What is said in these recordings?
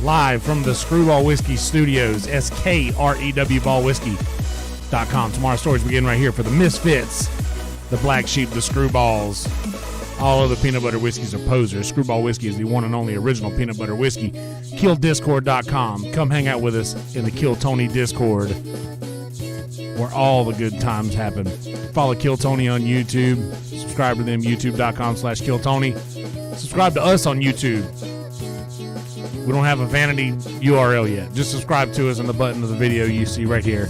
live from the Screwball Whiskey Studios, SKREWBallwhiskey.com. Tomorrow's stories begin right here for the Misfits, the Black Sheep, the Screwballs. All other peanut butter whiskeys are posers. Screwball Whiskey is the one and only original peanut butter whiskey. KillDiscord.com. Come hang out with us in the Kill Tony Discord, where all the good times happen. Follow Kill Tony on YouTube. Subscribe to them, youtube.com/KillTony. Subscribe to us on YouTube. We don't have a vanity URL yet. Just subscribe to us in the button of the video you see right here.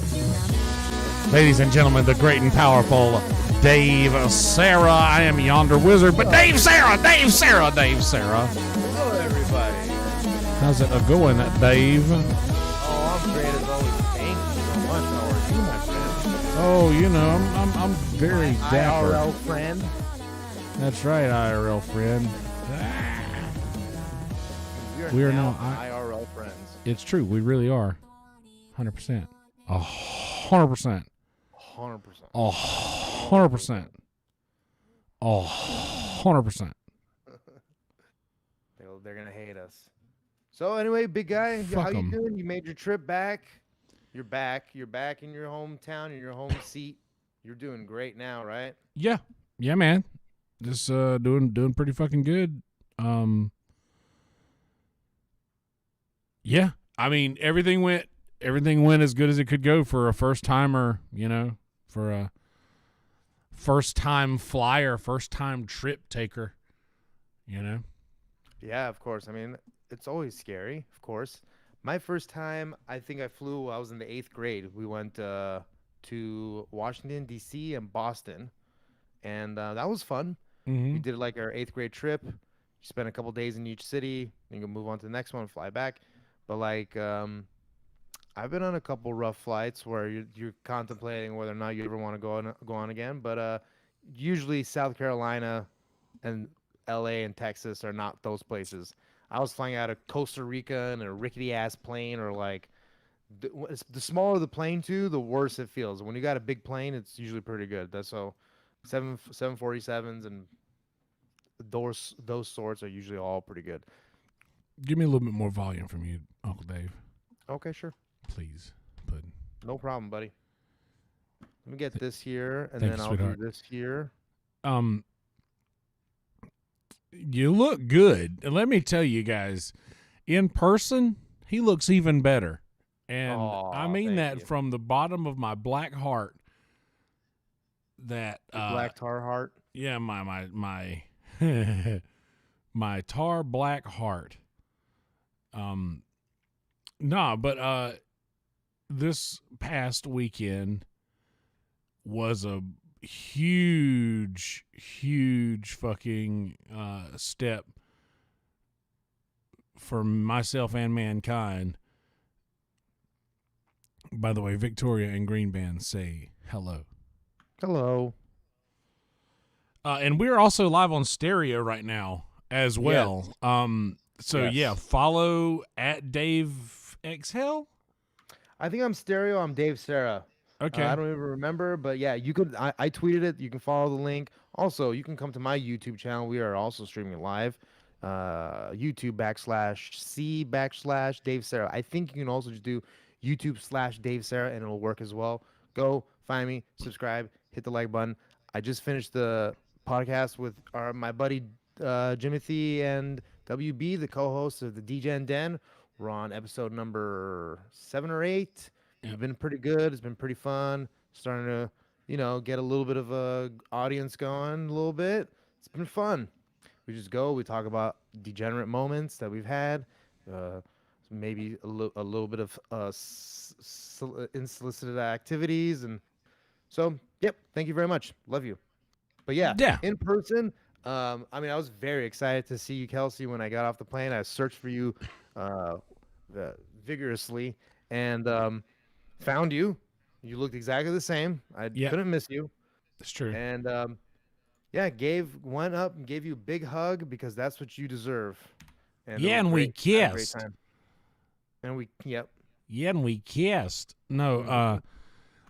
Ladies and gentlemen, the great and powerful Dave Sarah. I am Yonder Wizard, but Dave Sarah. Hello, everybody. How's it going, Dave? Oh, I'm great as always. Thank you so much. How are you, my friend? Oh, you know, I'm very dapper. IRL friend. That's right, IRL friend. We are now IRL friends. It's true. We really are. 100%. 100%. 100%. 100%. 100%. They're going to hate us. So anyway, big guy, how you doing? You made your trip back. You're back. You're back in your hometown, in your home seat. You're doing great now, right? Yeah. Yeah, man. Just doing pretty fucking good. Yeah. I mean, everything went as good as it could go for a first timer, you know, for a first time flyer, first time trip taker, you know? Yeah, of course. I mean, it's always scary, of course. My first time, I think I flew, I was in the 8th grade. We went to Washington, D.C. and Boston, and that was fun. Mm-hmm. We did like our 8th grade trip. You spent a couple days in each city, then you can move on to the next one, fly back. But like, I've been on a couple rough flights where you're contemplating whether or not you ever want to go on again. But usually South Carolina and L.A. and Texas are not those places. I was flying out of Costa Rica in a rickety ass plane, or like the smaller the plane too, the worse it feels. When you got a big plane, it's usually pretty good. That's so 747s and those sorts are usually all pretty good. Give me a little bit more volume from you, Uncle Dave. Okay, sure. Please, bud. No problem, buddy. Let me get this here, and Thank then you, I'll sweetheart. do this here. You look good. And let me tell you guys, in person, he looks even better. And I mean that from the bottom of my black heart. That black tar heart. Yeah, my my tar black heart. This past weekend was a huge fucking step for myself and mankind. By the way, Victoria and Green Band say hello. Hello. And we're also live on stereo right now as well. Yes. Follow at Dave Exhale. I think I'm stereo. I'm Dave Sarah. Okay. I don't even remember, but yeah, you could. I tweeted it. You can follow the link. Also, you can come to my YouTube channel. We are also streaming live. YouTube.com/C/Dave Sarah. I think you can also just do YouTube/Dave Sarah, and it'll work as well. Go find me, subscribe, hit the like button. I just finished the podcast with my buddy Jimothy and WB, the co-host of the DJ Den. We're on episode number 7 or 8. It's been pretty good. It's been pretty fun. Starting to, get a little bit of a audience going a little bit. It's been fun. We just go. We talk about degenerate moments that we've had. Maybe a little bit of unsolicited activities. And so, yep. Thank you very much. Love you. But yeah. In person, I was very excited to see you, Kelsey, when I got off the plane. I searched for you vigorously and found you. You looked exactly the same. I couldn't miss you. That's true. And went up and gave you a big hug because that's what you deserve. And we kissed. And we kissed. No,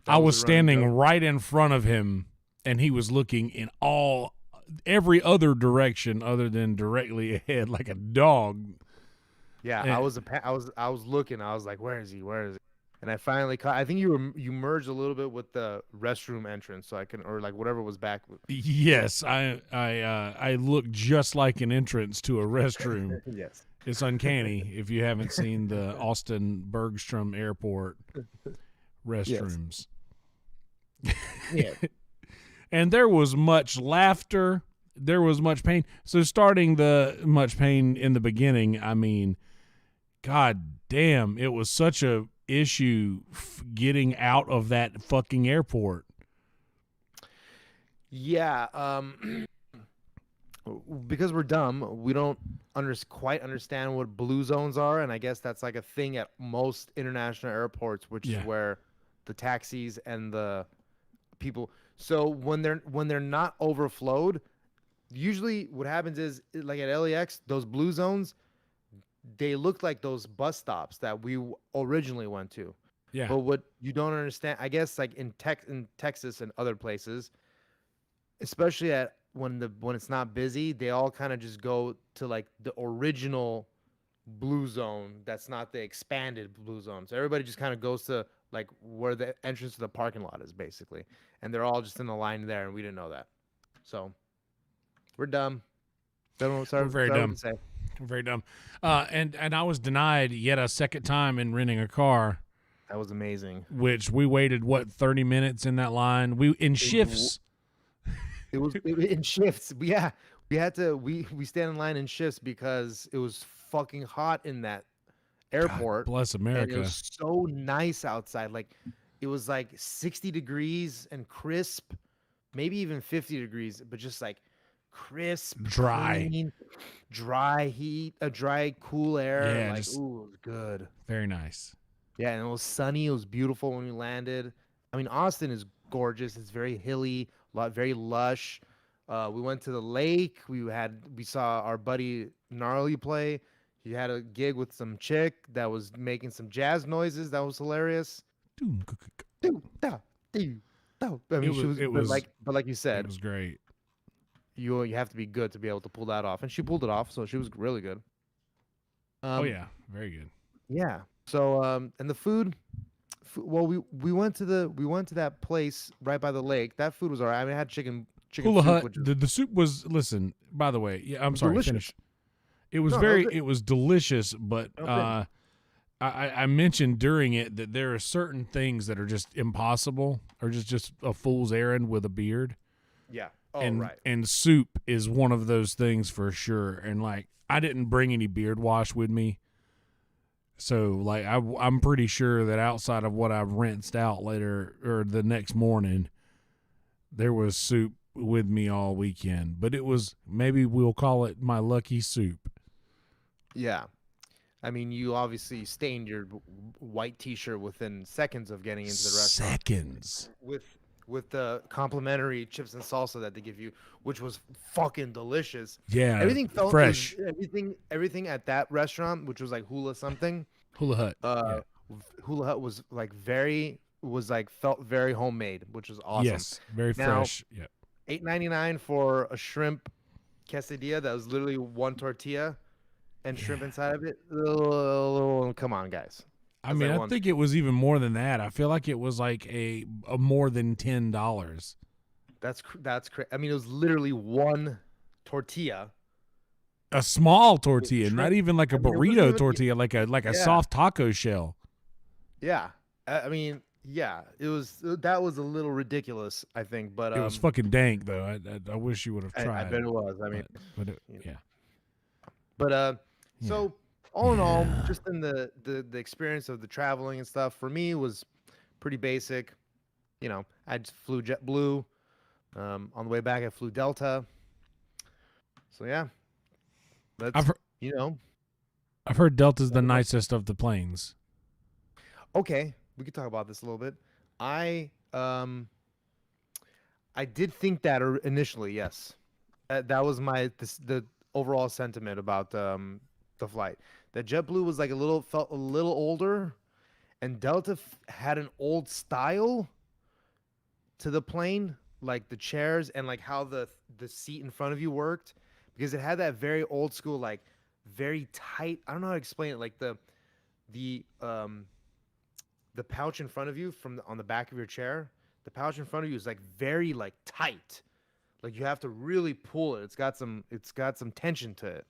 I was standing right in front of him, and he was looking in every other direction other than directly ahead, like a dog. Yeah, Eh, I was looking. I was like, where is he? Where is he? And I finally caught. I think you merged a little bit with the restroom entrance, so I can or like whatever was back. yes, I look just like an entrance to a restroom. Yes. It's uncanny if you haven't seen the Austin Bergstrom Airport Yes. restrooms. Yeah. And there was much laughter. There was much pain. So starting the much pain in the beginning, I mean, God damn, it was such a issue getting out of that fucking airport. Yeah. Because we're dumb, we don't quite understand what blue zones are, and I guess that's like a thing at most international airports, which is Yeah. where the taxis and the people. So when they're not overflowed, usually what happens is like at LAX, those blue zones, they look like those bus stops that we originally went to. Yeah. But what you don't understand, I guess, like in Texas and other places, especially at when it's not busy, they all kind of just go to like the original blue zone. That's not the expanded blue zone. So everybody just kind of goes to like where the entrance to the parking lot is basically, and they're all just in the line there, and we didn't know that. So we're dumb. Don't know. We're Sorry, very sorry what dumb. to say. Very dumb. And I was denied yet a second time in renting a car, That was amazing. which we waited 30 minutes in that line. We in shifts. In shifts. Yeah, we had to. We stand in line in shifts because it was fucking hot in that airport. Bless And it America. was so nice outside. Like it was like 60 degrees and crisp, maybe even 50 degrees, but just like crisp, Dry. clean, dry heat, a dry, cool air. Yeah, Like, just ooh, it was good. very nice. Yeah, and it was sunny. It was beautiful when we landed. I mean, Austin is gorgeous. It's very hilly, very lush. We went to the lake. We saw our buddy Gnarly play. He had a gig with some chick that was making some jazz noises. That was hilarious. Doo, da, doo, da. I mean, she was, but like you It said, was great. you have to be good to be able to pull that off, and she pulled it off. So she was really good. Oh yeah, very good. Yeah. So and the food, well, we went to that place right by the lake. That food was alright. I mean, I had chicken Hula soup, Hut. which is The soup was. Listen, by the way, yeah. I'm sorry. delicious. Finish. It was No, that was it. it was delicious, but Okay. I mentioned during it that there are certain things that are just impossible, or just a fool's errand with a beard. Yeah. Oh, and right. and soup is one of those things for sure. And like, I didn't bring any beard wash with me, so like I'm pretty sure that outside of what I've rinsed out later or the next morning, there was soup with me all weekend. But it was, maybe we'll call it my lucky soup. Yeah. I mean, you obviously stained your white T-shirt within seconds of getting into the restaurant Seconds. with the complimentary chips and salsa that they give you, which was fucking delicious. Yeah, Everything felt fresh. everything at that restaurant, which was like Hula something. Hula Hut. Yeah. Hula Hut was felt very homemade, which was awesome. Yes, very Now, fresh. Yeah. $8.99 for a shrimp quesadilla that was literally one tortilla and shrimp inside of it. Come on, guys. I mean, I think it was even more than that. I feel like it was like a more than $10. That's crazy. I mean, it was literally one tortilla. A small tortilla, not shrimp. even like a I mean, it wasn't burrito even- tortilla, like a Yeah. soft taco shell. Yeah, I mean, yeah, that was a little ridiculous, I think, but It was fucking dank though. I wish you would have I tried. bet it was. I mean, yeah. but Yeah. so all in all, just in the experience of the traveling and stuff for me was pretty basic. You know, I just flew JetBlue. On the way back, I flew Delta. So yeah, that's I've I've heard Delta's the nicest of the planes. okay. We could talk about this a little bit. I did think that initially, yes. That was the overall sentiment about the flight. That JetBlue was like felt a little older, and Delta had an old style to the plane, like the chairs and like how the seat in front of you worked, because it had that very old school like very tight. I don't know how to explain it. Like the pouch in front of you on the back of your chair, the pouch in front of you is like very like tight. Like you have to really pull it. It's got some tension to it.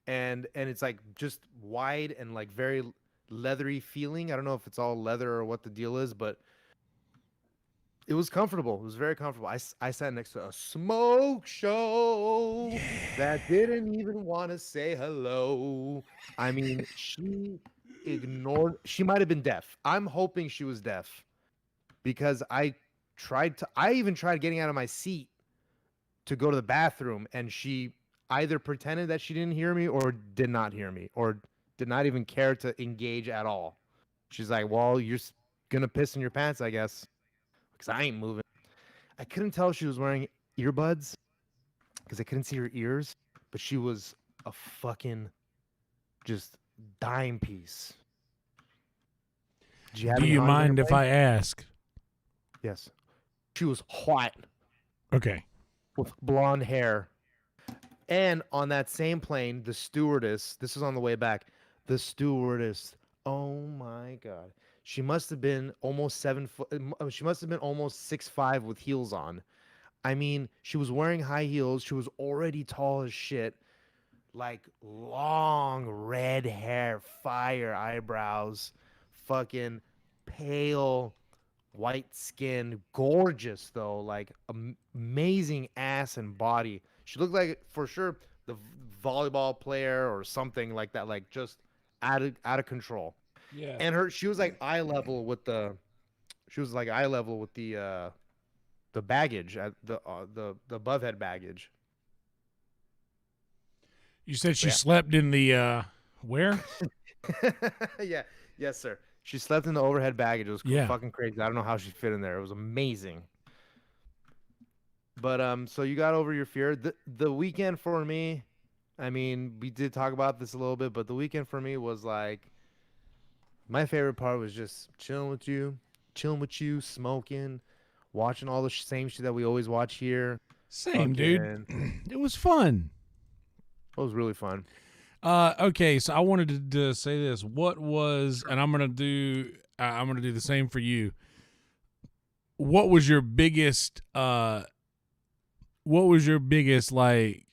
And it's like just wide and like very leathery feeling. I don't know if it's all leather or what the deal is, but it was comfortable. It was very comfortable. I sat next to a smoke show that didn't even want to say hello. I mean, she might have been deaf. I'm hoping she was deaf because I even tried getting out of my seat to go to the bathroom, and she either pretended that she didn't hear me or did not hear me or did not even care to engage at all. She's like, well, you're gonna piss in your pants, I guess, because I ain't moving. I couldn't tell if she was wearing earbuds because I couldn't see her ears, but she was a fucking just dime piece. Did you have Do any you Hans in your mind if plane? I ask? Yes. She was white Okay. with blonde hair. And on that same plane, the stewardess, this is on the way back, the stewardess, oh my God. She must have been almost 7 foot. She must have been almost 6'5" with heels on. I mean, she was wearing high heels. She was already tall as shit. Like long red hair, fire eyebrows, fucking pale white skin, gorgeous though, like amazing ass and body. She looked like for sure the volleyball player or something like that, like just out of control. Yeah. And she was like eye level with the baggage at the above head baggage. You said she Yeah. slept in the where? Yeah, yes, sir. She slept in the overhead baggage. It was Yeah. fucking crazy. I don't know how she fit in there. It was amazing. But so you got over your fear. The weekend for me, I mean, we did talk about this a little bit, but the weekend for me was like my favorite part was just chilling with you, smoking, watching all the same shit that we always watch here. Same, dude. Fucking, It was fun. it was really fun. Okay, so I wanted to say this. What was, and I'm gonna do the same for you. What was your biggest? What was your biggest like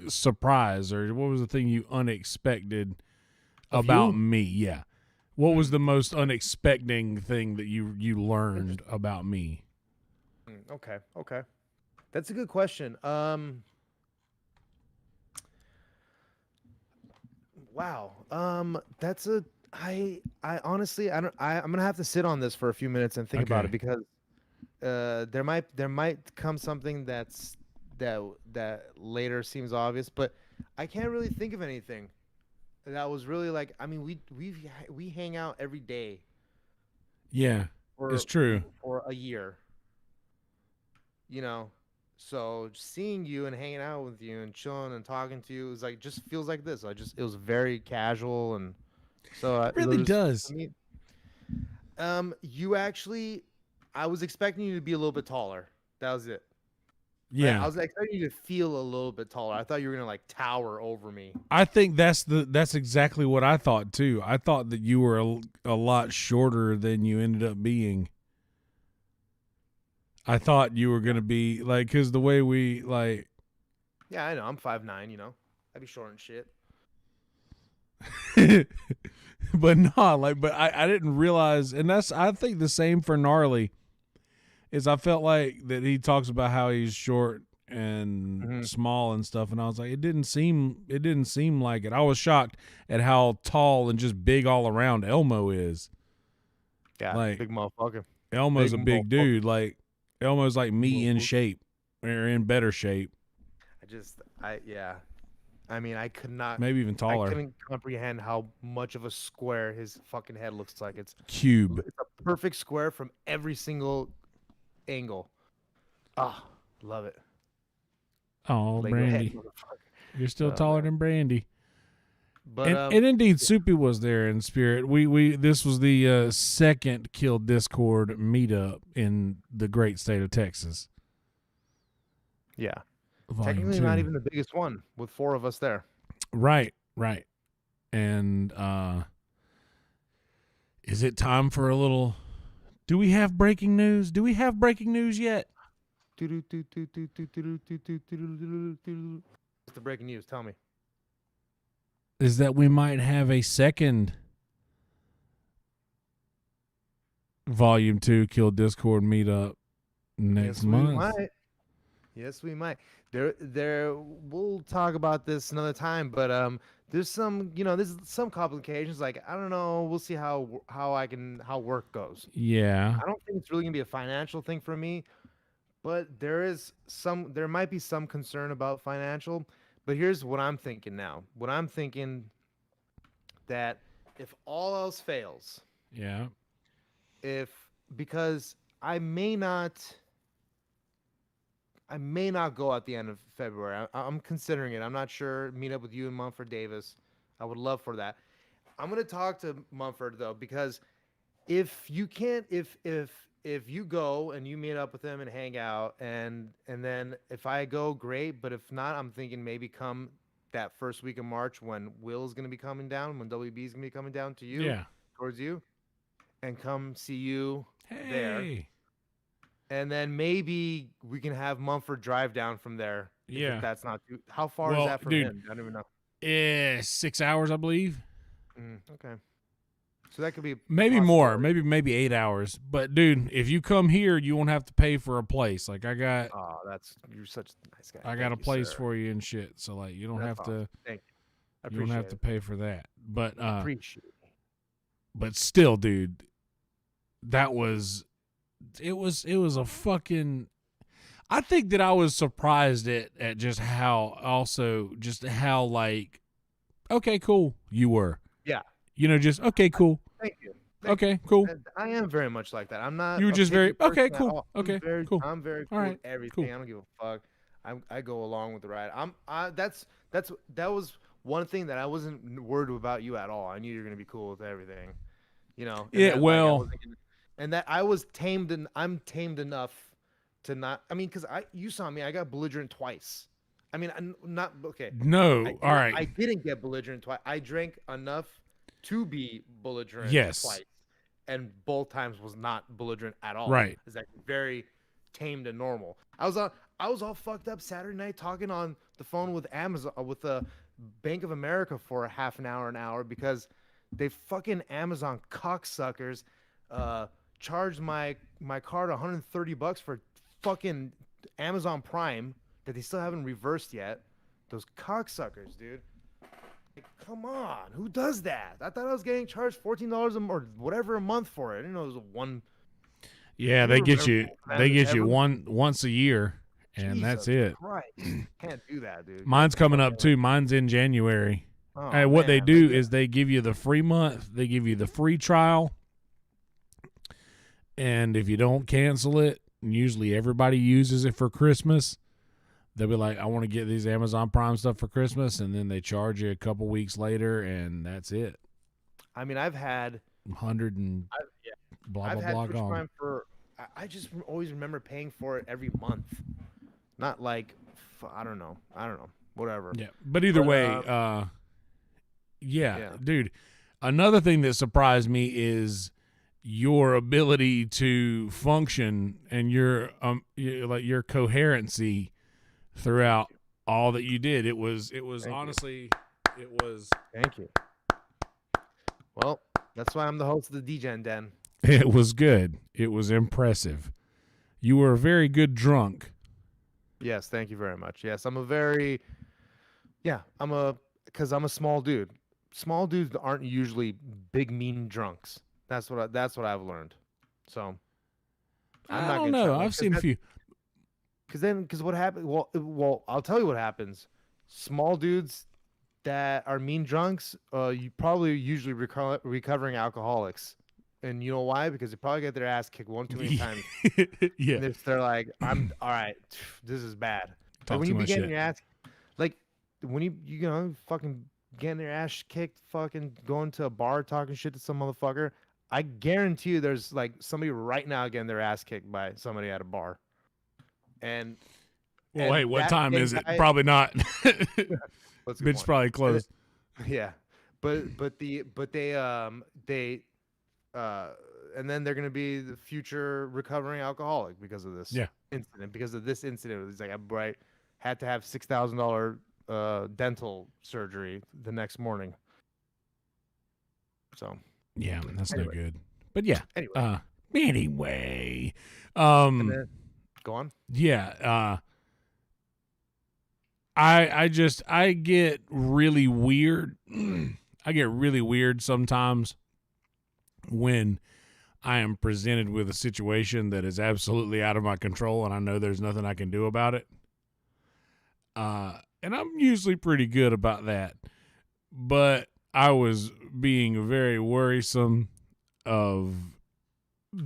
surprise, or what was the thing you unexpected Of about you? me? Yeah. What was the most unexpected thing that you learned about me? Okay. That's a good question. Wow. That's a I honestly I don't I'm gonna have to sit on this for a few minutes and think about Okay. it because there might come something that later seems obvious, but I can't really think of anything that was really like. I mean, we hang out every day Yeah, it's for true. for a year, you know. So seeing you and hanging out with you and chilling and talking to you is like just feels like this. It was very casual and so It it really was. does. I mean, you actually, I was expecting you to be a little bit taller. That was it. Like, I Yeah. was expecting you to feel a little bit taller. I thought you were gonna like tower over me. I think that's exactly what I thought too. I thought that you were a lot shorter than you ended up being. I thought you were going to be like, cuz the way we like Yeah, I know. I'm 5'9", you know. I'd be short and shit. but not like, but I didn't realize, and that's, I think the same for Gnarly is I felt like that he talks about how he's short and Mhm. small and stuff, and I was like, it didn't seem like it. I was shocked at how tall and just big all around Elmo is. Yeah, Like big motherfucker. Elmo's a Big big motherfucker. dude. Like Elmo's like me in Mhm. shape or in better shape, Yeah. I mean, maybe even I taller. couldn't comprehend how much of a square his fucking head looks like. Cube. It's a perfect square from every single angle. Ah, love it. Oh, Lego head, Brandy, motherfucker. you're still Oh taller man. than Brandy. But And indeed, Soupy was there in spirit. We this was the second Kill Discord meetup in the great state of Texas. yeah. Volume Technically not 2. even the biggest one with 4 of us there. Right. And is it time for a little? Do we have breaking news? Do we have breaking news yet? What's the breaking news? Tell me. Is that we might have a second Volume 2 Kill Discord meetup next month. Yes, we might. We'll talk about this another time, but there's some complications. Like, I don't know. We'll see how work goes. Yeah. I don't think it's really gonna be a financial thing for me, but there might be some concern about financial. But here's what I'm thinking now. What I'm thinking that if all else fails, Yeah. because I may not go at the end of February. I'm considering it. I'm not sure. Meet up with you and Mumford Davis. I would love for that. I'm gonna talk to Mumford though, because if you can't, if you go and you meet up with him and hang out, and then if I go, great. But if not, I'm thinking maybe come that first week of March when Will's gonna be coming down, when WB's gonna be coming down to you, Yeah. towards you, and come see you there. Hey. And then maybe we can have Mumford drive down from there. Yeah. If that's not too. How far Well, is that from dude, him? I don't even know. 6 hours, I believe. Okay. So that could be Maybe more. Maybe 8 hours. But dude, if you come here, you won't have to pay for a place. Like you're such a nice guy. I got a place for you and shit. So like you don't have to. Thank you. I You don't have to pay for that. But appreciate it. But still, dude, it was a fucking. I think that I was surprised at just how like, okay, cool, you were. Yeah. Just okay, cool. Thank you. Okay, cool. I am very much like that. I'm not. You were just very okay, cool. Okay, cool. I'm very cool with everything. I don't give a fuck. I go along with the ride. That was one thing that I wasn't worried about you at all. I knew you were gonna be cool with everything. Yeah. Well. And that I was tamed, and I'm tamed enough to not. I mean, because you saw me. I got belligerent twice. I mean, I'm not okay. No. All right. I didn't get belligerent twice. I drank enough to be belligerent twice, and both times was not belligerent at all. Right. It's like very tamed and normal. I was all fucked up Saturday night talking on the phone with Amazon, with the Bank of America for an hour because they fucking Amazon cocksuckers charged my card $130 for fucking Amazon Prime that they still haven't reversed yet. Those cocksuckers, dude. Like, come on, who does that? I thought I was getting charged $14 or whatever a month for it. I didn't know it was one. Yeah, they get you once a year, and Jesus that's it. Christ. Can't do that, dude. Mine's coming up too. Mine's in January. Oh, what they do is they give you the free month, they give you the free trial, and if you don't cancel it, and usually everybody uses it for Christmas, they'll be like, I want to get these Amazon Prime stuff for Christmas, and then they charge you a couple weeks later, and that's it. I mean, I've had 100 and blah, I've blah, had blah Twitch gone. Prime I just always remember paying for it every month. Not like, I don't know, whatever. Yeah, but either way, dude, another thing that surprised me is your ability to function and your coherency throughout all that you did. It was honestly. Thank you. Well, that's why I'm the host of the DGen Den. It was good. It was impressive. You were a very good drunk. Yes, thank you very much. Yes, I'm a small dude. Small dudes aren't usually big mean drunks. That's what I've learned. So I don't know. I've seen a few. Because what happened? Well, I'll tell you what happens. Small dudes that are mean drunks, you probably usually recovering alcoholics, and you know why? Because they probably get their ass kicked one too many times. Yeah, and they're like, I'm all right. This is bad. Talk when too you much be getting shit. your ass, like when you fucking getting your ass kicked, fucking going to a bar talking shit to some motherfucker. I guarantee you, there's like somebody right now getting their ass kicked by somebody at a bar. And hey, what time is it? Probably not. That's a good Bitch point. probably And closed. yeah, but they uh and then they're gonna be the future recovering alcoholic because of this Yeah. incident. Because of this incident, it's like I bright had to have $6,000 dental surgery the next morning. So Yeah, that's no anyway, good. But yeah. anyway, Uh anyway. and then go on. Yeah, I get really weird. I get really weird sometimes when I am presented with a situation that is absolutely out of my control and I know there's nothing I can do about it. And I'm usually pretty good about that. But I was being very worrisome of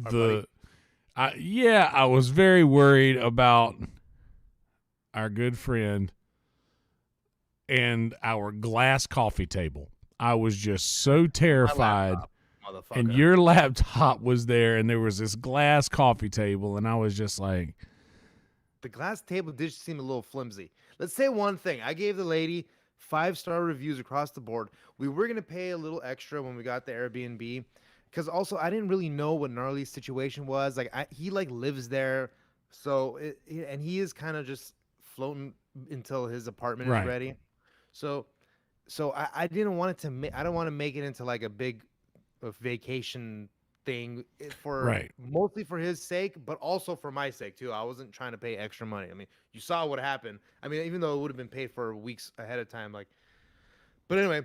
Our buddy. I was very worried about our good friend and our glass coffee table. I was just so My terrified. laptop, And motherfucker. your laptop was there, and there was this glass coffee table, and I was just like, The glass table did seem a little flimsy. Let's say one thing. I gave the lady 5-star reviews across the board. We were gonna pay a little extra when we got the Airbnb, because also I didn't really know what Gnarly's situation was. Like he like lives there, so and he is kind of just floating until his apartment is right, ready. So I didn't want it to. I don't want to make it into like a big vacation thing for right. mostly for his sake, but also for my sake too. I wasn't trying to pay extra money. I mean, you saw what happened. I mean, even though it would have been paid for weeks ahead of time, like. But anyway,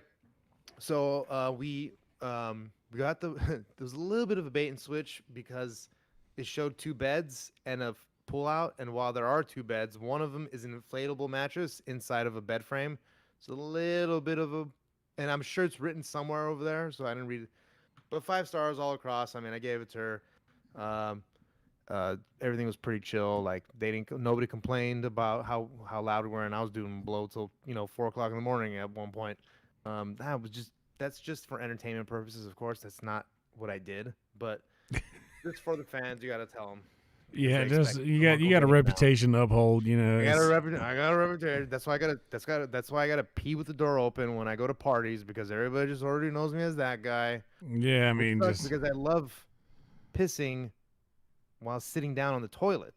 so we got the there was a little bit of a bait and switch because it showed 2 beds and a pull out, and while there are 2 beds, one of them is an inflatable mattress inside of a bed frame. So a little bit of a, and I'm sure it's written somewhere over there, so I didn't read it. But 5 stars all across. I mean, I gave it to her. Um, Everything was pretty chill. Like nobody complained about how loud we were, and I was doing blow till 4 o'clock in the morning at one point. That's just for entertainment purposes, of course. That's not what I did, but just for the fans, you got to tell them because Yeah, they just expect you Uncle got a Vinny now. reputation to uphold, you know. I got a reputation. That's why I gotta pee with the door open when I go to parties because everybody just already knows me as that guy. Yeah, I Which mean, sucks just because I love pissing while sitting down on the toilet,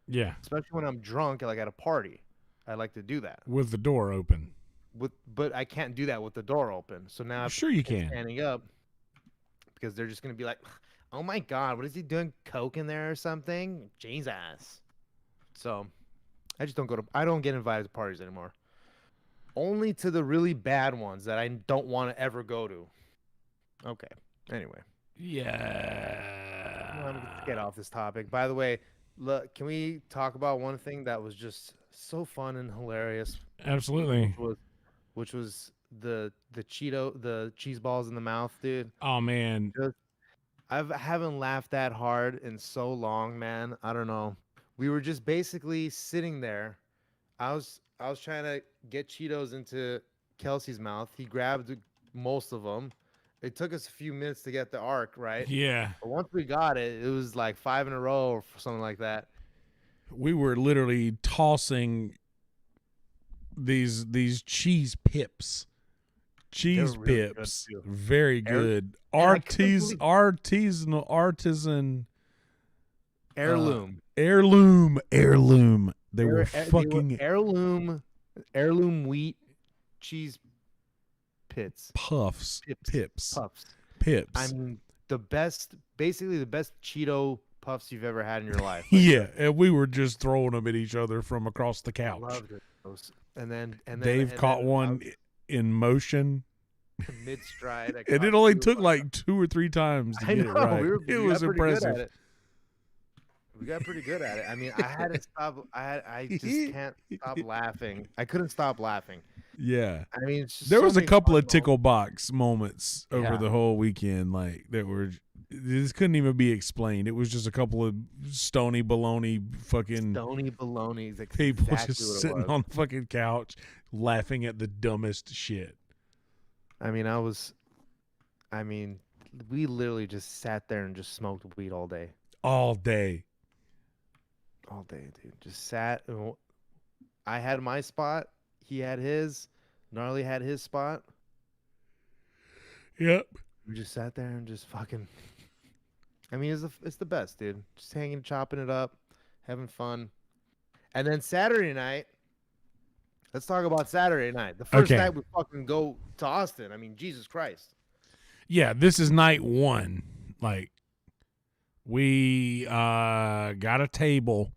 yeah, especially when I'm drunk, like at a party. I like to do that with the door open. but I can't do that with the door open. So now I have to Sure, you piss can. standing up because they're just gonna be like, "Oh my god, what is he doing? Coke in there or something?" Jesus. So I don't get invited to parties anymore. Only to the really bad ones that I don't want to ever go to. Okay. Anyway, let me Yeah, get off this topic. By the way, look, can we talk about one thing that was just so fun and hilarious, absolutely. which was the cheese balls in the mouth, dude. Oh man, Just I haven't laughed that hard in so long, man. I don't know. We were just basically sitting there. I was trying to get Cheetos into Kelsey's mouth. He grabbed most of them. It took us a few minutes to get the arc right, yeah. but once we got it, it was like 5 in a row or something like that. We were literally tossing these cheese pips. They were Cheese really good pips, too. very Air, good. and I couldn't believe Artisan heirloom. heirloom. They were They were fucking heirloom wheat cheese pits. puffs, pips, Puffs. I pips. mean, basically the best Cheeto puffs you've ever had in your life. Yeah, and we were just throwing them at each other from across the couch. Loved it. Dave caught one in motion, mid stride. and it only took like 2 or 3 times to I get know it right. we It was got pretty good at impressive. it. We got pretty good at it. I mean, I had to stop. I just can't stop laughing. I couldn't stop laughing. Yeah. I mean, it's just There so was a many couple fun of tickle box moments over Yeah. the whole weekend, like that were this couldn't even be explained. It was just a couple of stony baloney fucking Stony baloney is people exactly just what it sitting was. on the fucking couch laughing at the dumbest shit I mean, we literally just sat there and just smoked weed all day. all day. All day, dude. Just sat. I had my spot. He had his. Gnarly had his spot. Yep. We just sat there and just fucking. I mean, it's the best, dude. Just hanging, chopping it up, having fun. And then Saturday night, let's talk about Saturday night. The first Okay. night we fucking go to Austin. I mean, Jesus Christ. Yeah, this is night one. Like, we got a table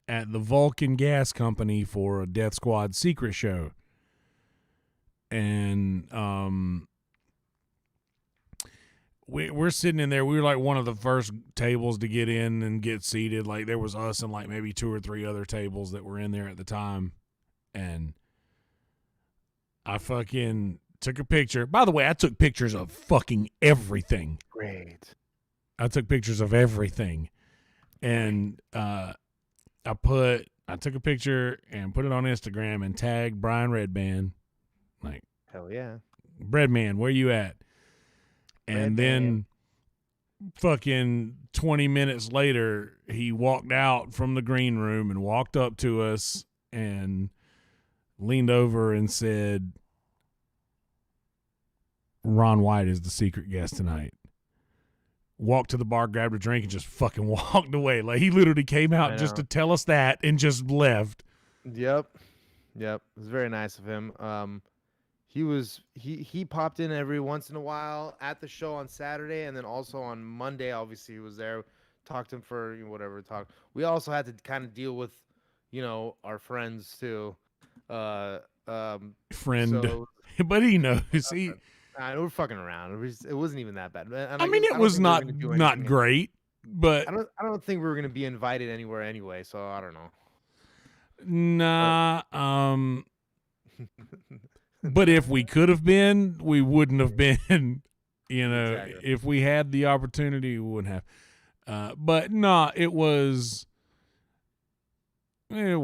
at the Vulcan Gas Company for a Death Squad secret show. And we're sitting in there. We were like one of the first tables to get in and get seated. Like, there was us and like maybe 2 or 3 other tables that were in there at the time. And I fucking took a picture. By the way, I took pictures of fucking everything. Great. I took pictures of everything. And I took a picture and put it on Instagram and tagged Brian Redband. Like, hell yeah. Breadman, where you at? And then fucking 20 minutes later, he walked out from the green room and walked up to us and leaned over and said, Ron White is the secret guest tonight. Walked to the bar, grabbed a drink, and just fucking walked away. Like, he literally came out just to tell us that and just left. Yep. It was very nice of him. He popped in every once in a while at the show on Saturday, and then also on Monday. Obviously, he was there. Talked to him for whatever talk. We also had to kind of deal with, our friends too. Friend, so, but he knows he. we're fucking around. It wasn't even that bad. And I mean, it was not great, but I don't think we were gonna be invited anywhere anyway. So I don't know. Nah. But if we could have been, we wouldn't have been. Exactly. If we had the opportunity, we wouldn't have. But nah, it was what it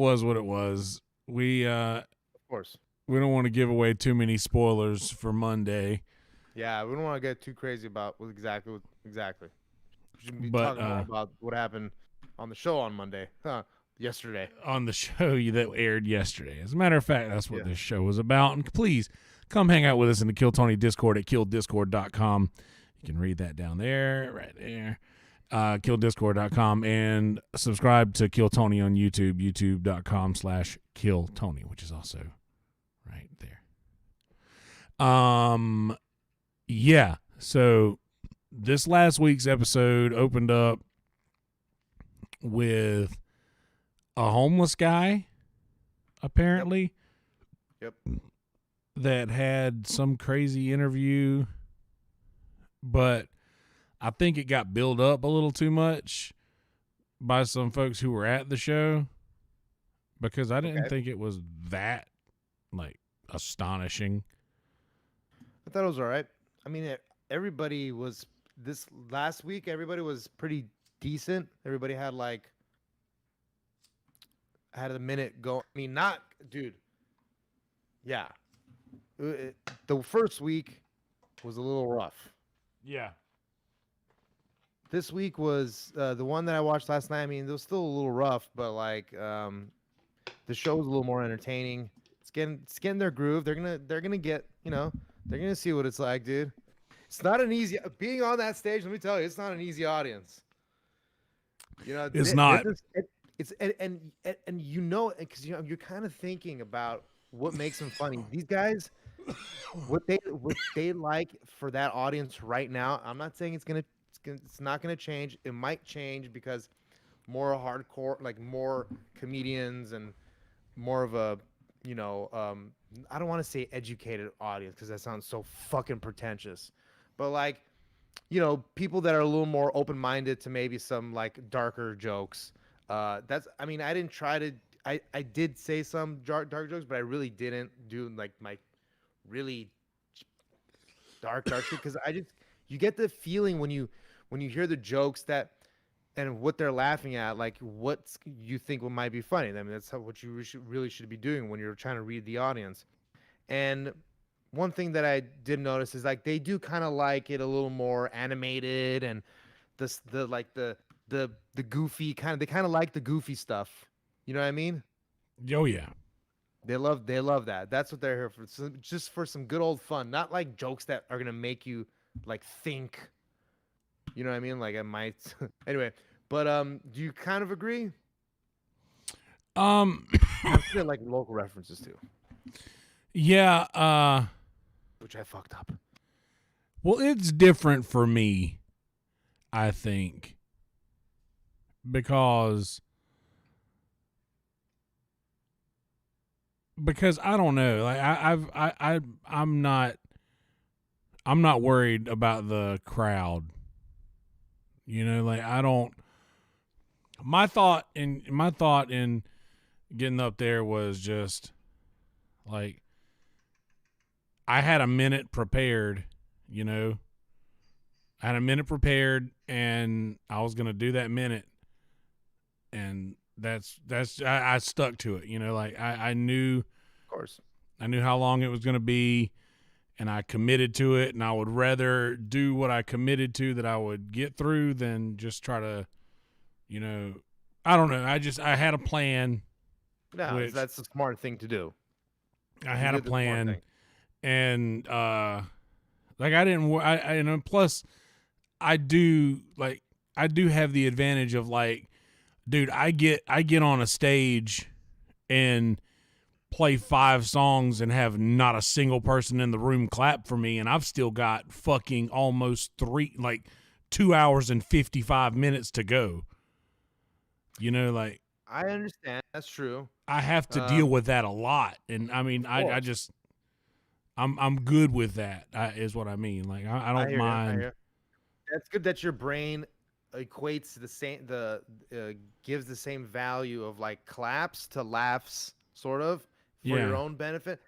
was. Of course. We don't want to give away too many spoilers for Monday. Yeah, we don't want to get too crazy about exactly. We should be But, talking more about what happened on the show on Monday. Yesterday. On the show that aired yesterday. As a matter of fact, that's what this show was about. And please come hang out with us in the Kill Tony Discord at killdiscord.com. You can read that down there, right there. Killdiscord.com, and subscribe to Kill Tony on YouTube, youtube.com/KillTony, which is also right there. Yeah. So this last week's episode opened up with a homeless guy, apparently. Yep. That had some crazy interview, but I think it got built up a little too much by some folks who were at the show, because I didn't think it was that astonishing. I thought it was all right. I mean, everybody was this last week. Everybody was pretty decent. Everybody had a minute go. I mean, not, dude. Yeah. The first week was a little rough. Yeah. This week was the one that I watched last night. I mean, it was still a little rough, but the show was a little more entertaining. It's getting their groove. They're gonna get, they're gonna see what it's like, dude. It's not an easy being on that stage. Let me tell you, it's not an easy audience. It's not. It's and because you're kind of thinking about what makes them funny. These guys, what they like for that audience right now. I'm not saying it's not gonna change. It might change because more hardcore, like more comedians and more of a, I don't want to say educated audience because that sounds so fucking pretentious, but people that are a little more open-minded to maybe some darker jokes. I didn't try to. I did say some dark jokes, but I really didn't do my really dark shit because you get the feeling when you hear the jokes and what they're laughing at, what you think might be funny. I mean, that's what you really should be doing when you're trying to read the audience. And one thing that I did notice is they do kind of like it a little more animated and the goofy they kind of like the goofy stuff. You know what I mean? Oh yeah. They love that. That's what they're here for. Just for some good old fun, not like jokes that are gonna make you like think. You know what I mean? Like I might. Anyway, but do you kind of agree? Um, And I'm thinking like local references too, yeah. which I fucked up. Well, it's different for me, I think, because I don't know. Like I'm not worried about the crowd. You know, like I don't. My thought in getting up there was just like I had a minute prepared. You know, I had a minute prepared, and I was gonna do that minute, and I stuck to it. You know, like Of course. I knew how long it was gonna be, and I committed to it, and I would rather do what I committed to that I would get through than just try to, you know, I don't know. I had a plan, No, which that's a smart thing to do. I You had a did the smart plan, thing. and like I didn't, you know, plus I do have the advantage of like, dude, I get on a stage and play 5 songs and have not a single person in the room clap for me, and I've still got fucking almost 2 hours and 55 minutes to go. You know, like I understand. That's true. I have to deal Um, with that a lot, and I mean, of I course. just I'm good with that. Is what I mean. Like I I don't hear you. I mind. hear. That's good that your brain equates gives the same value of like claps to laughs, sort of, for your Yeah. own benefit.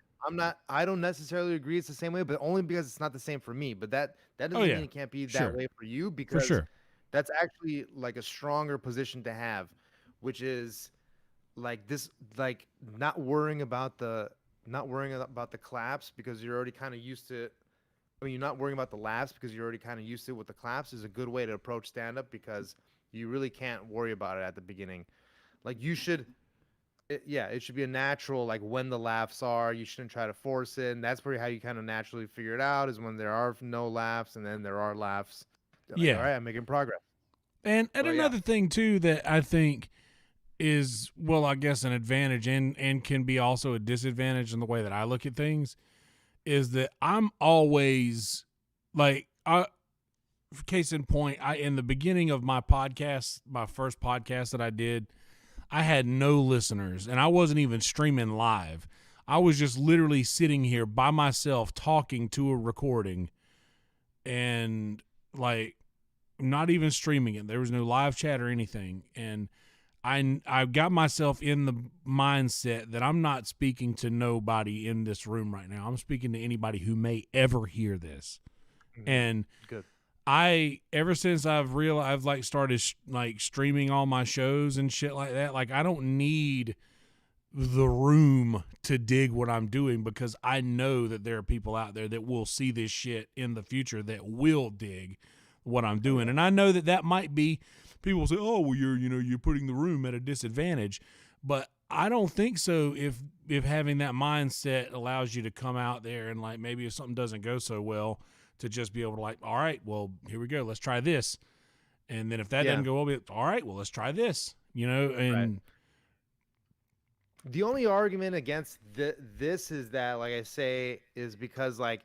I don't necessarily agree it's the same way, but only because it's not the same for me. But that Oh doesn't mean yeah. it can't be that Sure. way for you, For because sure. that's actually like a stronger position to have, which is like this, like not worrying about the claps because you're already kind of used to. I mean, you're not worrying about the laughs because you're already kind of used to it with the claps is a good way to approach stand up because you really can't worry about it at the beginning. Like you should, yeah, it should be a natural, like when the laughs are, you shouldn't try to force it. And that's probably how you kind of naturally figure it out is when there are no laughs and then there are laughs. You're like, all Yeah. right, I'm making progress. And But yeah, another thing too that I think is, well, I guess an advantage and can be also a disadvantage in the way that I look at things is that I'm always like case in point, I in the beginning of my podcast, my first podcast that I did, I had no listeners and I wasn't even streaming live. I was just literally sitting here by myself talking to a recording and like not even streaming it. There was no live chat or anything. And I got myself in the mindset that I'm not speaking to nobody in this room right now. I'm speaking to anybody who may ever hear this. hmm, And good. I ever since I've like started like streaming all my shows and shit like that, like I don't need the room to dig what I'm doing because I know that there are people out there that will see this shit in the future that will dig what I'm Oh doing. yeah, And I know that that might be people say, "Oh, well you're putting the room at a disadvantage." But I don't think so if having that mindset allows you to come out there and like maybe if something doesn't go so well to just be able to like, "All right, well, here we go. Let's try this." And then if that yeah, doesn't go well, be like, "All right, well, let's try this." You know, right. and The only argument against this is that, like I say, is because like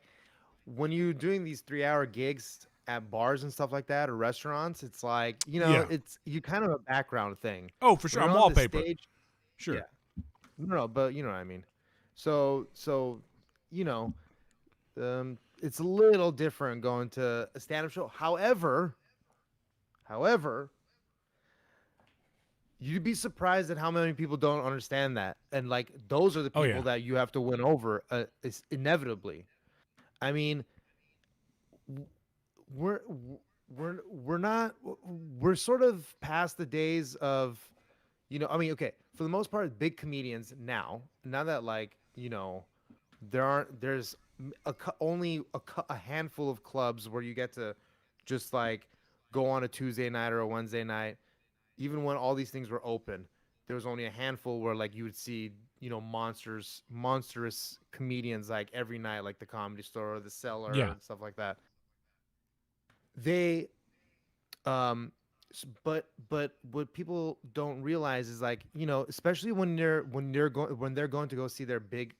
when you're doing these 3 hour gigs at bars and stuff like that or restaurants, it's like, yeah. it's you kind of a background thing. Oh, for When sure. you're I'm on the wallpaper. stage, yeah, Sure. no, but you know what I mean. So, you know, it's a little different going to a stand-up show. However, you'd be surprised at how many people don't understand that, and like those are the Oh people yeah. that you have to win over, is inevitably. I mean, we're we're not we're sort of past the days of, I mean, okay, for the most part big comedians now that, like, there's only a handful of clubs where you get to just like go on a Tuesday night or a Wednesday night. Even when all these things were open, there was only a handful where like you would see monstrous comedians like every night, like the Comedy Store or the Cellar Yeah. and stuff like that. They um but what people don't realize is like, especially when they're going to go see their big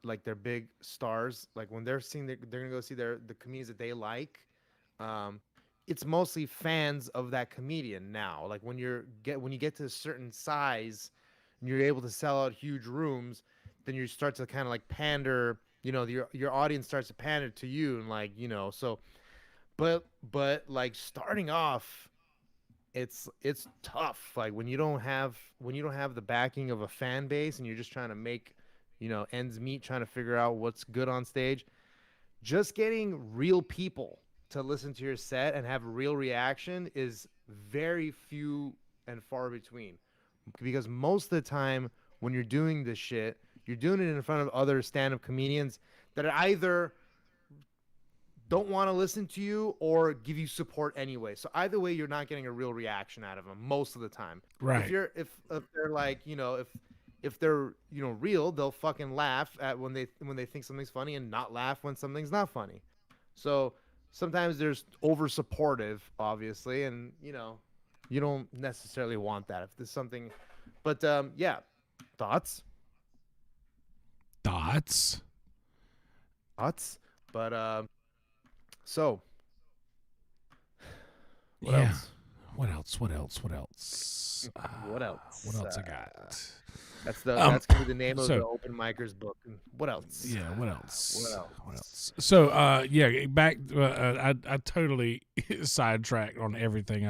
like their big stars, like when they're gonna go see the comedians that they like, um it's mostly fans of that comedian now. Like when you get to a certain size and you're able to sell out huge rooms, then you start to kind of like pander, your audience starts to pander to you, and like, so but like starting off, it's tough. Like when you don't have the backing of a fan base and you're just trying to make, ends meet, trying to figure out what's good on stage. Just getting real people to listen to your set and have a real reaction is very few and far between. Because most of the time when you're doing this shit, you're doing it in front of other stand-up comedians that are either don't want to listen to you or give you support anyway. So either way, you're not getting a real reaction out of them most of the time. If Right. you're if they're like, if they're, real, they'll fucking laugh at when they think something's funny and not laugh when something's not funny. So sometimes there's over supportive, obviously, and you don't necessarily want that if there's something. But yeah, thoughts, Thoughts. thoughts. But so what Yeah. else? What else? What else? What else? What else? What else I got? That's gonna be the name of so the open micers book. What else? yeah. What else? What else? What else? So yeah. Back. I totally sidetracked on everything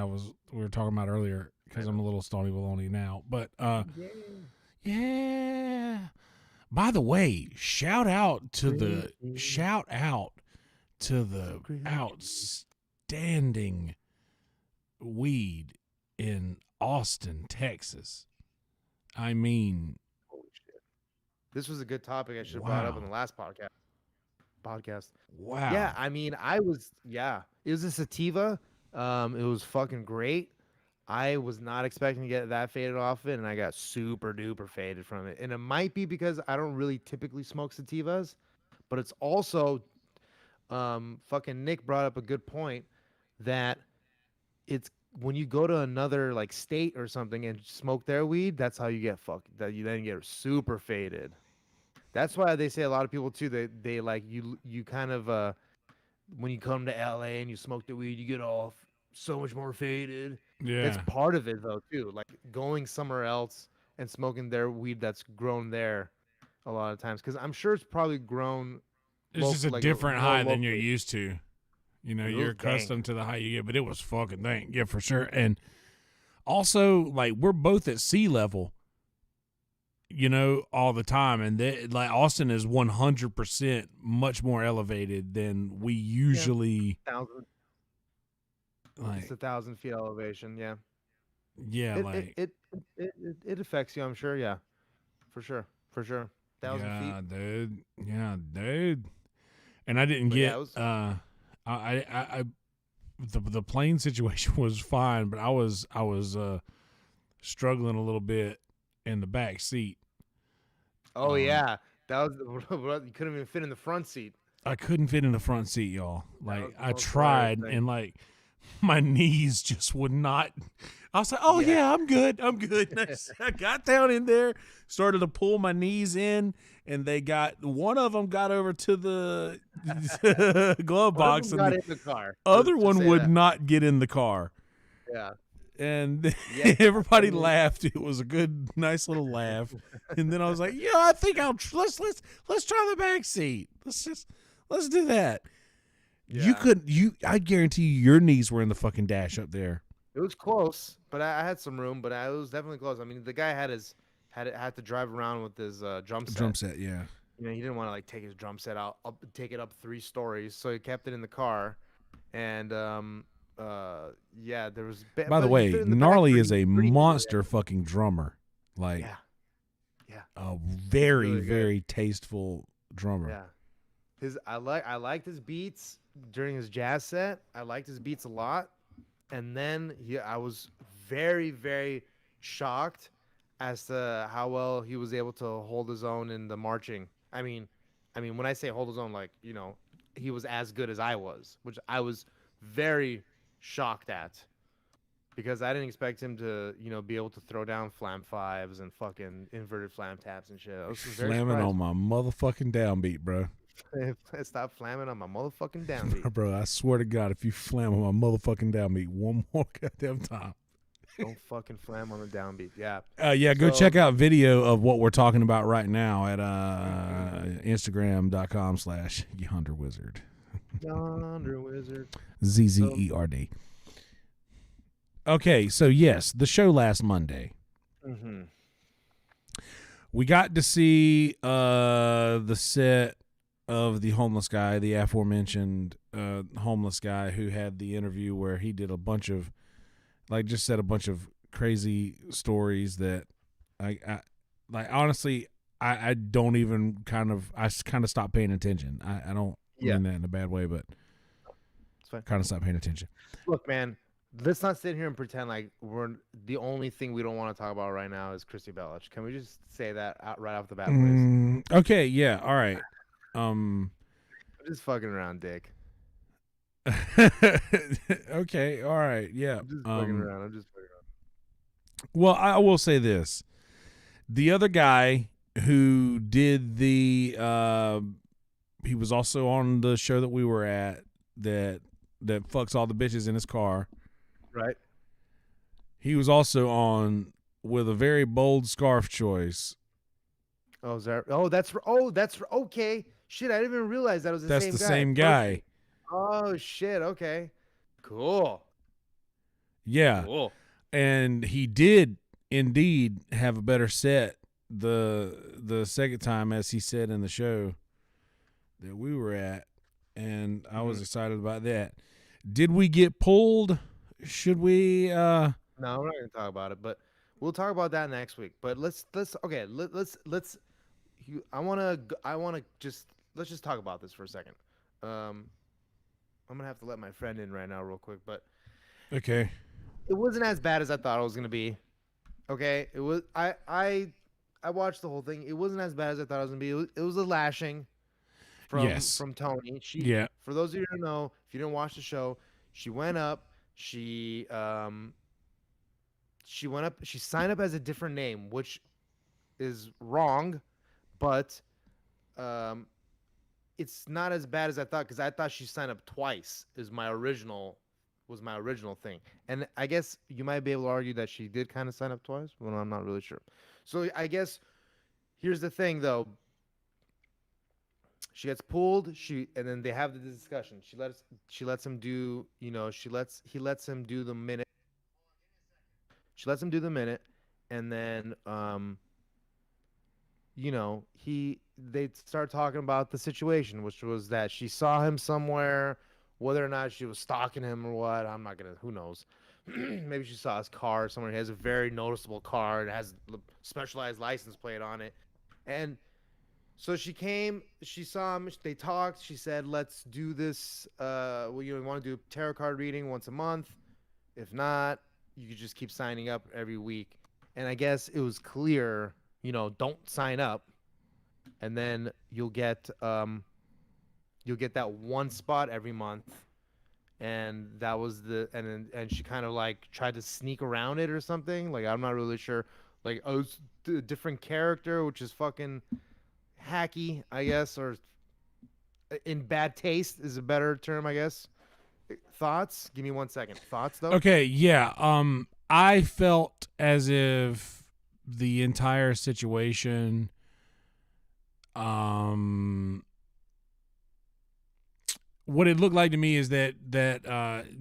we were talking about earlier because I'm a little stony baloney now. But yeah. By the way, shout out to the outstanding weed in Austin, Texas. I mean, Holy shit! This was a good topic. I should have brought up in the last podcast. wow. Yeah, I mean, it was a sativa. It was fucking great. I was not expecting to get that faded off it, and I got super duper faded from it. And it might be because I don't really typically smoke sativas, but it's also, fucking Nick brought up a good point that it's when you go to another like state or something and smoke their weed, that's how you get that you then get super faded. That's why they say a lot of people too, they like you kind of when you come to LA and you smoke the weed, you get all so much more faded. That's Yeah. part of it though too. Like going somewhere else and smoking their weed that's grown there a lot of times, because I'm sure it's probably grown It's just a like different more high than you're locally. used to. You know, It you're was dank. accustomed to the high you get, but it was fucking dang. Yeah, for sure. And also, like, we're both at sea level, all the time. And like, Austin is 100% much more elevated than we usually, Thousand, it's like, 1,000 feet elevation. Yeah. yeah, It like, it affects you, I'm sure. Yeah, for sure, for sure. 1,000 feet. yeah, dude. Yeah, dude. And I didn't But yeah, get, it was. the plane situation was fine, but I was struggling a little bit in the back seat. Oh yeah, that was you couldn't even fit in the front seat. I couldn't fit in the front seat, y'all. That Like was the I most hilarious tried, thing. and like my knees just would not. I was like, "Oh Yeah. yeah, I'm good. I'm good." And I got down in there, started to pull my knees in, and one of them got over to the glove One of box, them and got the in the car. other Let's just one say would that. not get in the car. Yeah. And Yeah. everybody I mean- laughed. It was a good, nice little laugh. And then I was like, "Yeah, I think let's try the back seat. Let's do that." Yeah. I guarantee your knees were in the fucking dash up there. It was close, but I had some room. But it was definitely close. I mean, the guy had to drive around with his drum set. Drum set, yeah. He didn't want to like take his drum set out, take it up 3 stories, so he kept it in the car. And yeah, there was. By the but he way, fit in the back Gnarly is a pretty easily. monster fucking drummer. Like Yeah. Yeah. a very, really good. very tasteful drummer. Yeah. I liked his beats during his jazz set. I liked his beats a lot. And then I was very, very shocked as to how well he was able to hold his own in the marching. I mean, when I say hold his own, like he was as good as I was, which I was very shocked at because I didn't expect him to be able to throw down flam fives and fucking inverted flam taps and shit. I was very Slamming surprised. on my motherfucking downbeat, bro. Stop flamming on my motherfucking downbeat. Bro, I swear to God, if you flam on my motherfucking downbeat one more goddamn time. Don't fucking flam on the downbeat. Yeah. Yeah, go check out video of what we're talking about right now at Instagram.com/YonderWizard. Yonder Wizard. ZZERD. Okay, so yes, the show last Monday. Mm-hmm. We got to see the set of the homeless guy, the aforementioned homeless guy who had the interview where he did a bunch of, like, just said a bunch of crazy stories that I like. Honestly, I don't even kind of stopped paying attention. I don't mean that in a bad way, but kind of stopped paying attention. Look, man, let's not sit here and pretend like we're the only thing we don't want to talk about right now is Christy Bellich. Can we just say that out right off the bat, please? Okay, yeah, all right. I'm just fucking around, Dick. Okay, all right, yeah. I'm just fucking around. Well, I will say this: the other guy who did the, he was also on the show that we were at that fucks all the bitches in his car. Right. He was also on with a very bold scarf choice. Oh, is that? That's okay. Shit, I didn't even realize that was the That's same the guy. same guy. Oh shit. Okay. Cool. Yeah. Cool. And he did indeed have a better set the second time, as he said in the show that we were at, and I was excited about that. Did we get pulled? Should we? No, we're not gonna talk about it, but we'll talk about that next week. But let's let's just talk about this for a second. I'm gonna have to let my friend in right now, real quick, but Okay. it wasn't as bad as I thought it was gonna be. Okay, it was. I watched the whole thing. It wasn't as bad as I thought it was gonna be. It was a lashing from Tony. For those of you who don't know, if you didn't watch the show, she went up. She signed up as a different name, which is wrong, but it's not as bad as I thought because I thought she signed up twice. Was my original thing, and I guess you might be able to argue that she did kind of sign up twice, but I'm not really sure. So I guess here's the thing, though. She gets pulled. And then they have the discussion. She lets him do. He lets him do the minute. She lets him do the minute, and then they start talking about the situation, which was that she saw him somewhere, whether or not she was stalking him or what. I'm not gonna. Who knows? Maybe she saw his car somewhere. He has a very noticeable car. It has a specialized license plate on it, and so she came. She saw him. They talked. She said, "Let's do this. We want to do tarot card reading once a month. If not, you could just keep signing up every week." And I guess it was clear, don't sign up, and then you'll get that one spot every month. And that was and she kind of like tried to sneak around it or something. Like, I'm not really sure. Like, it's a different character, which is fucking hacky, I guess, or in bad taste is a better term, I guess. Thoughts? Give me 1 second. Thoughts, though? Okay, yeah. I felt as if the entire situation what it looked like to me is that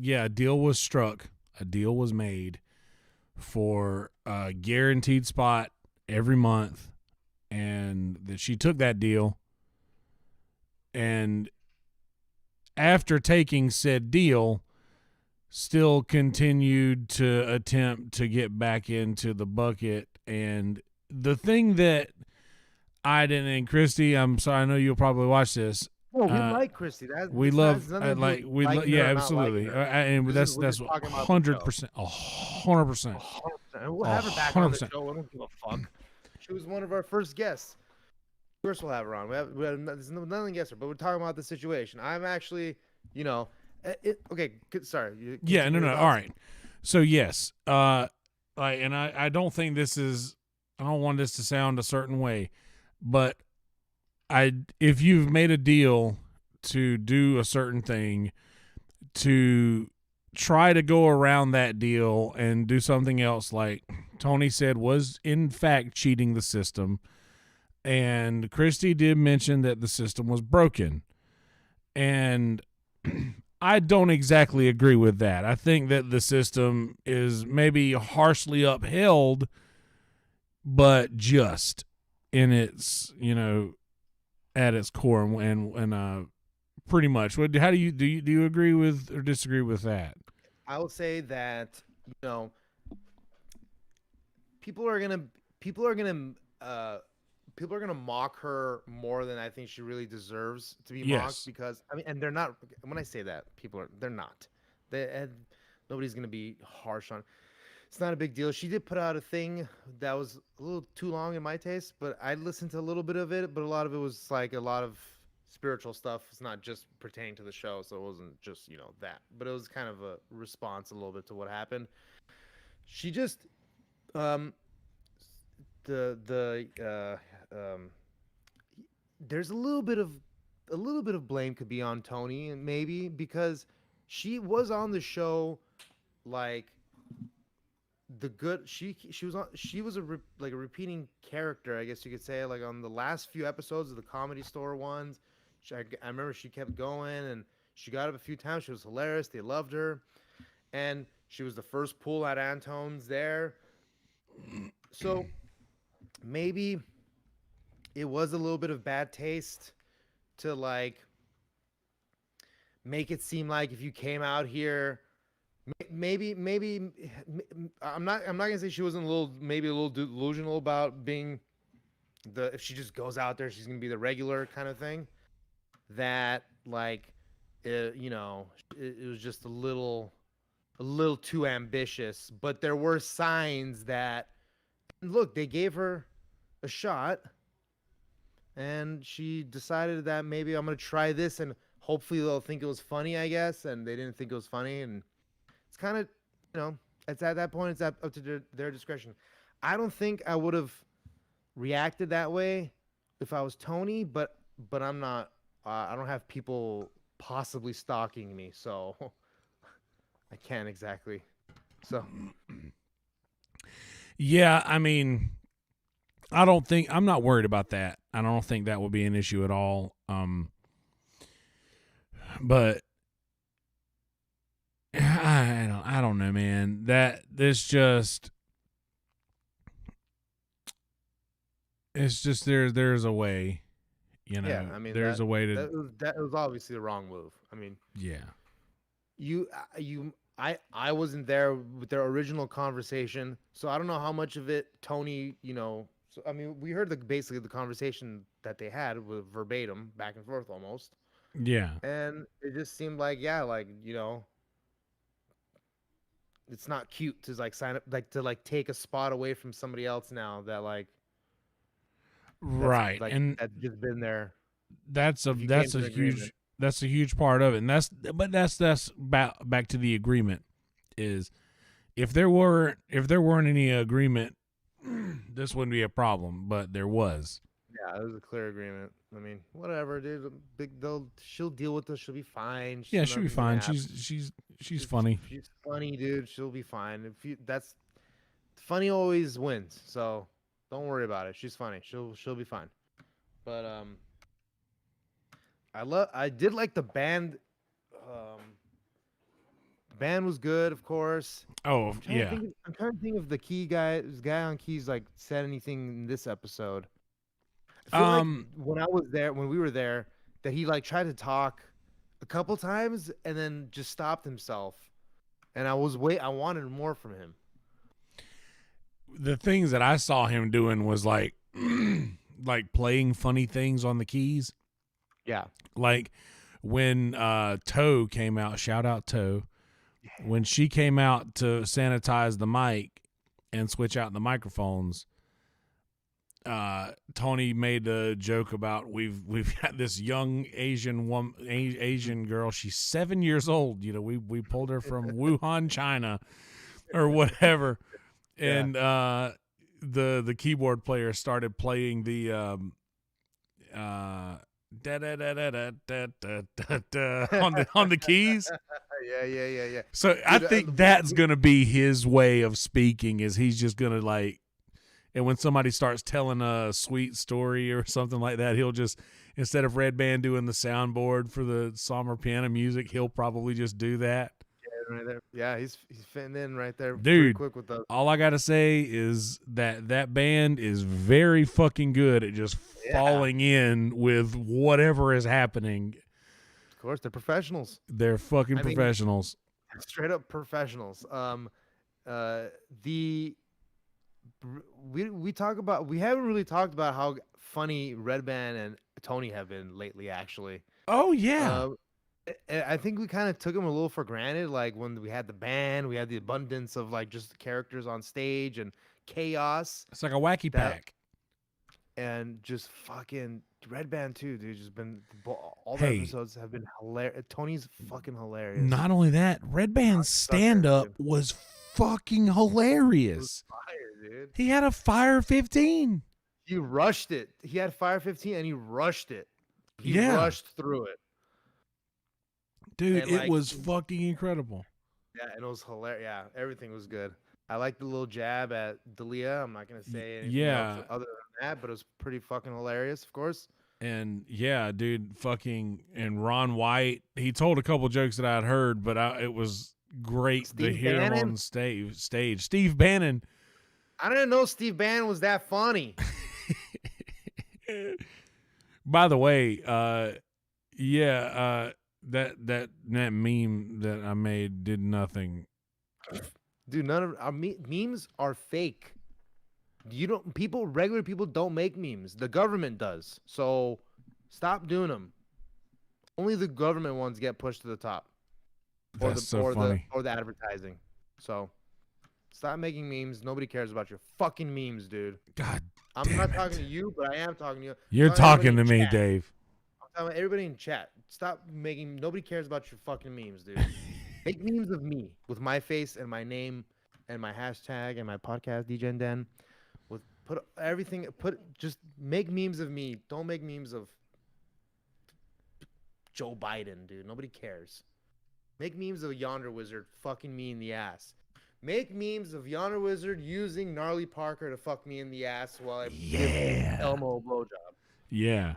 a deal was struck, a deal was made for a guaranteed spot every month, and that she took that deal, and after taking said deal, still continued to attempt to get back into the bucket. And the thing that I didn't, and Christy, I'm sorry, I know you'll probably watch this. No, we like Christy. We love, yeah, absolutely, and that's 100%, 100%. And we'll have her back on the 100%. show. I don't give a fuck. She was one of our first guests. Of course, we'll have her on. There's nothing against her, but we're talking about the situation. I'm actually, okay. Sorry. Yeah, Continue no. your All thoughts. right. So yes, and I don't think this is. I don't want this to sound a certain way, but if you've made a deal to do a certain thing, to try to go around that deal and do something else, like Tony said, was in fact cheating the system. And Christy did mention that the system was broken. And I don't exactly agree with that. I think that the system is maybe harshly upheld, but just in its, at its core, and pretty much. How do you agree with or disagree with that? I will say that people are gonna people are gonna people are gonna mock her more than I think she really deserves to be mocked, Yes. because and they're not. When I say that, they're not. Nobody's gonna be harsh on. It's not a big deal. She did put out a thing that was a little too long in my taste, but I listened to a little bit of it. But a lot of it was like a lot of spiritual stuff. It's not just pertaining to the show, so it wasn't just that. But it was kind of a response a little bit to what happened. She just there's a little bit of blame could be on Tony, and maybe because she was on the show like the good she was on she was like a repeating character, I guess you could say, like on the last few episodes of the Comedy Store ones. I remember she kept going, and she got up a few times. She was hilarious. They loved her, and she was the first pull at Antone's there. So maybe it was a little bit of bad taste to like make it seem like if you came out here, maybe I'm not gonna say she wasn't a little delusional about being if she just goes out there she's gonna be the regular kind of thing, that like it was just a little too ambitious. But there were signs that, look, they gave her a shot, and she decided that maybe I'm gonna try this, and hopefully they'll think it was funny, I guess. And they didn't think it was funny, and it's kind of, it's at that point, it's up to their discretion. I don't think I would have reacted that way if I was Tony, but I'm not. I don't have people possibly stalking me, so I can't exactly. So Yeah, I mean, I'm not worried about that. I don't think that will be an issue at all. But I don't know, man. It's just there's a way, yeah, I mean, there's a way to, that was obviously the wrong move. I mean, yeah. I wasn't there with their original conversation, so I don't know how much of it Tony, So I mean, we heard basically the conversation that they had with verbatim, back and forth almost, Yeah. and it just seemed like, it's not cute to like sign up, like to like take a spot away from somebody else now that like Right. like And that's just been there. that's If you came to an agreement. a huge part of it. And that's back to the agreement, is if there weren't any agreement, this wouldn't be a problem, but there was. Yeah, it was a clear agreement. I mean, whatever, dude. She'll deal with this. She'll be fine. Yeah, she'll be Nothing's gonna fine. happen. She's funny. She's funny, dude. She'll be fine. That's funny always wins. So don't worry about it. She's funny. She'll be fine. But I did like the band. Band was good, of course. Oh, yeah. I'm trying to think if the guy on keys like said anything in this episode. I feel like when we were there, that he like tried to talk a couple times and then just stopped himself. And I wanted more from him. The things that I saw him doing was like like playing funny things on the keys. Yeah. Like when Toe came out, shout out Toe. When she came out to sanitize the mic, and switch out the microphones, Tony made a joke about we've got this young Asian girl. She's 7 years old. You know, we pulled her from Wuhan, China, or whatever, Yeah. and the keyboard player started playing the da da da da da da da da on the keys. Yeah. So I think that's gonna be his way of speaking. Is he's just gonna like. And when somebody starts telling a sweet story or something like that, he'll just, instead of Red Band doing the soundboard for the somber piano music, he'll probably just do that. Right there. Yeah, he's fitting in right there pretty Dude, quick with those. all I got to say is that band is very fucking good at just falling in with whatever is happening. Of course, they're professionals. They're fucking professionals. Straight up professionals. We haven't really talked about how funny Red Band and Tony have been lately, actually. Oh yeah. I think we kind of took them a little for granted. Like when we had the band, we had the abundance of like just the characters on stage and chaos. It's like a wacky pack. And just fucking Red Band too, dude. Just been all the episodes have been hilarious. Tony's fucking hilarious. Not only that, Red Band's stand up was fucking hilarious. Fire, dude. He had a Fire 15. He rushed it. He had Fire 15 and he rushed it. He rushed through it. Dude, it was fucking incredible. Yeah, and it was hilarious. Yeah, everything was good. I like the little jab at Dalia. I'm not gonna say anything else other than that, but it was pretty fucking hilarious, of course. And yeah, dude, and Ron White, he told a couple jokes that I'd heard, but it was great to hear him on stage. Steve Bannon. I didn't know Steve Bannon was that funny. By the way, that meme that I made did nothing. Dude, none of our memes are fake. Regular people don't make memes. The government does. So stop doing them. Only the government ones get pushed to the top. Or the advertising. So stop making memes. Nobody cares about your fucking memes, dude. God, I'm not talking to you, but I am talking to you. You're talking to me, Dave. I'm talking about everybody in chat. Stop making. Nobody cares about your fucking memes, dude. Make memes of me with my face and my name and my hashtag and my podcast, DJ and Den. Just make memes of me. Don't make memes of Joe Biden, dude. Nobody cares. Make memes of Yonder Wizard fucking me in the ass. Make memes of Yonder Wizard using Gnarly Parker to fuck me in the ass while I give Elmo a blowjob. Yeah.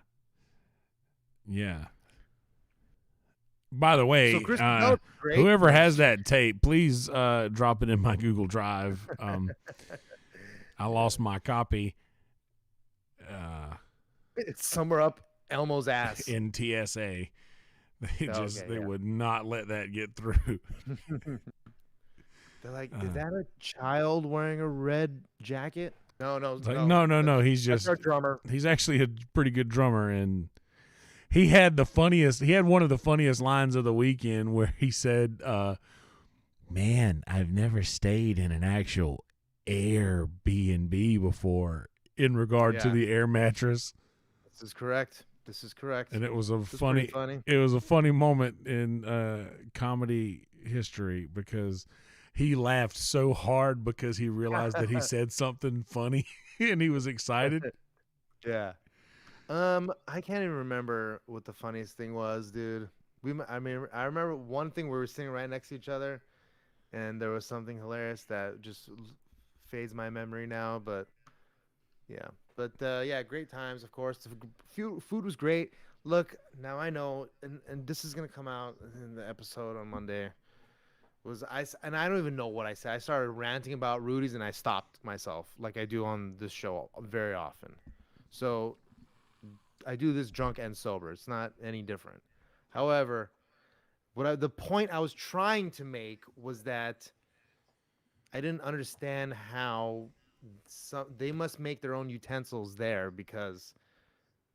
Yeah. By the way, whoever has that tape, please drop it in my Google Drive. I lost my copy. It's somewhere up Elmo's ass. In TSA. They would not let that get through. They're like, is that a child wearing a red jacket? No. No. He's just our drummer. He's actually a pretty good drummer, and he had one of the funniest lines of the weekend where he said, man, I've never stayed in an actual Airbnb before in regard to the air mattress. This is correct. And it was it was a funny moment in comedy history because he laughed so hard because he realized that he said something funny and he was excited. Yeah. I can't even remember what the funniest thing was, dude. I remember one thing, we were sitting right next to each other and there was something hilarious that just fades my memory now, but yeah. But yeah, great times, of course. The food was great. Look, now I know, and this is gonna come out in the episode on Monday. I don't even know what I said. I started ranting about Rudy's and I stopped myself, like I do on this show very often. So I do this drunk and sober. It's not any different. However, the point I was trying to make was that I didn't understand how they must make their own utensils there because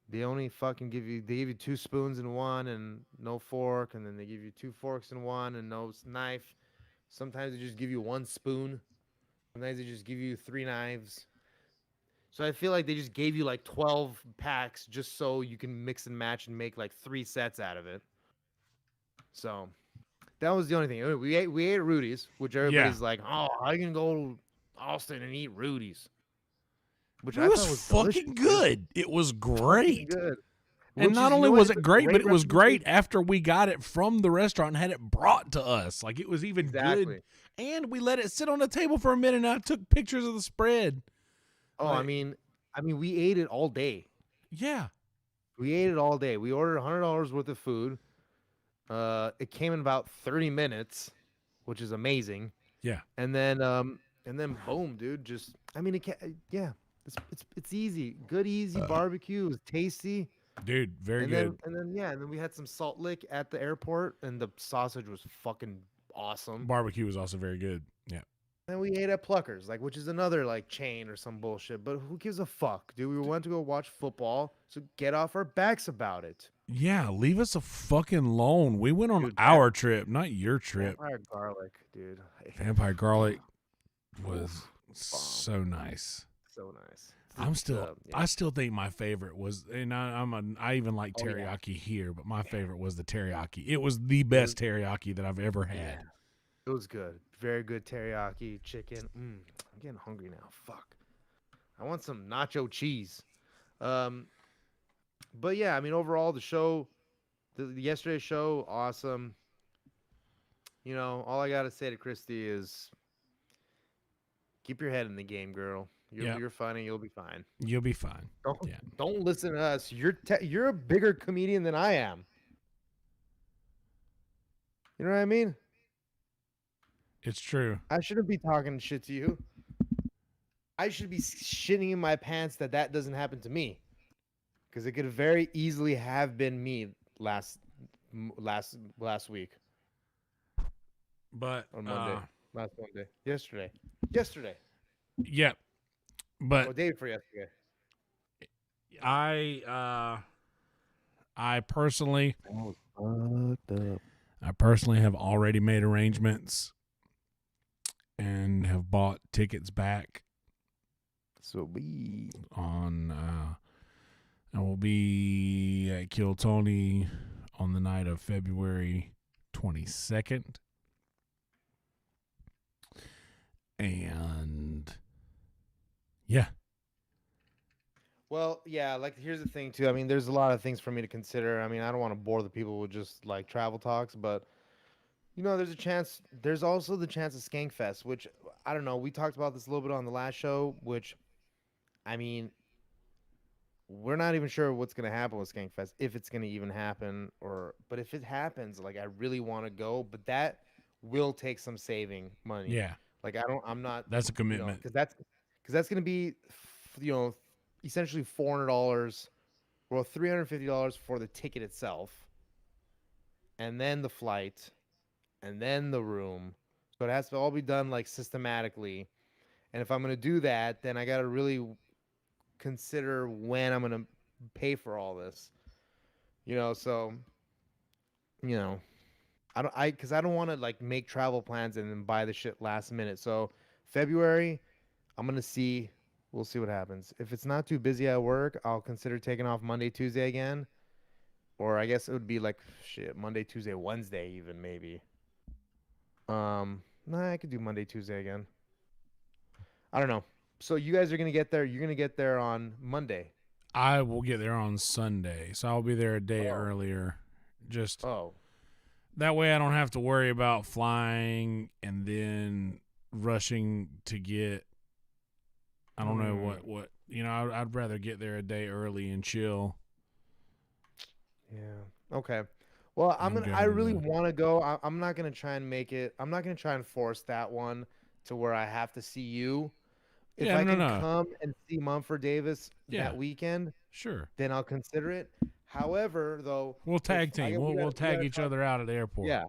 they only fucking give you 2 spoons in one and no fork, and then they give you 2 forks in one and no knife. Sometimes they just give you 1 spoon. Sometimes they just give you 3 knives. So I feel like they just gave you like 12 packs just so you can mix and match and make like 3 sets out of it. So that was the only thing. We ate at Rudy's, which Yeah. everybody's like, "Oh, how you can go to Austin and eat Rudy's?" Which It I was thought was delicious, fucking dude. good. It was Fucking great. good. And Which not is, only what? was It's it a great, but great it was great representation. after we got it from the restaurant and had it brought to us. Like it was even good. Exactly. And we let it sit on the table for a minute and I took pictures of the spread. Oh, I Like, mean, we ate it all day. yeah. We ate it all day. We ordered $100 worth of food. It came in about 30 minutes, which is amazing. Yeah. And then boom, dude. Just I mean, yeah, it's easy, good, easy barbecue. It was tasty. Dude, very And good. then and then yeah, and then we had some salt lick at the airport, and the sausage was fucking awesome. Barbecue was also very good. Yeah. And we ate at Pluckers, like, which is another like chain or some bullshit. But who gives a fuck, dude? We went to go watch football, so get off our backs about it, Yeah, leave us a fucking alone. We went on dude. That our trip, not your trip. vampire garlic, dude. Vampire garlic was Oof, bomb. so nice. So nice. I still think my favorite was, and I even like Oh yeah. teriyaki here, but my favorite was the teriyaki. It was the best teriyaki that I've ever Yeah. had. It was good. Very good teriyaki chicken. I'm getting hungry now. Fuck. I want some nacho cheese. Um, but yeah, I mean, overall, the yesterday's show, awesome. All I gotta say to Christy is keep your head in the game, girl. You're Yeah, you're funny. You'll be fine. you'll be fine. Don't Yeah, don't listen to us. You're a bigger comedian than I am. You know what I mean? it's true. I shouldn't be talking shit to you. I should be shitting in my pants that doesn't happen to me, because it could very easily have been me last last week But on Monday, last Monday, yesterday, yeah, or but day before yesterday. I personally, That was fucked up. I personally have already made arrangements and have bought tickets back So we on. I will be at Kill Tony on the night of February 22nd. And yeah, Well, yeah, like here's the thing too. I mean, there's a lot of things for me to consider. I mean, I don't want to bore the people with just like travel talks, but there's also the chance of Skankfest, which I don't know. We talked about this a little bit on the last show, which I mean, we're not even sure what's gonna happen with Skankfest, if it's gonna even happen, but if it happens, like I really want to go, but that will take some saving money. yeah, Like I'm not, that's a commitment. because that's gonna be, essentially $400, well, $350 for the ticket itself, and then the flight, and then the room. So it has to all be done like systematically. And if I'm gonna do that, then I gotta really consider when I'm gonna pay for all this. So you know, because I don't want to like make travel plans and then buy the shit last minute. So February, I'm gonna see. We'll see what happens. If it's not too busy at work, I'll consider taking off Monday, Tuesday again, or I guess it would be like shit Monday, Tuesday, Wednesday, even maybe. Nah, I could do Monday, Tuesday again. I don't know. So you guys are gonna get there. You're gonna get there on Monday. I will get there on Sunday, so I'll be there a day Oh. earlier. Just Oh. that way I don't have to worry about flying and then rushing to get. I don't know what I'd rather get there a day early and chill. Yeah. Okay. Well, I really want to go. I'm not gonna try and make it. I'm not gonna try and force that one to where I have to see you. If Yeah, I no, can no. come and see Mumford Davis Yeah. that weekend, Sure. then I'll consider it. However, though, We'll tag if I team. we We'll gotta, we tag gotta each talk, other out at the airport. yeah.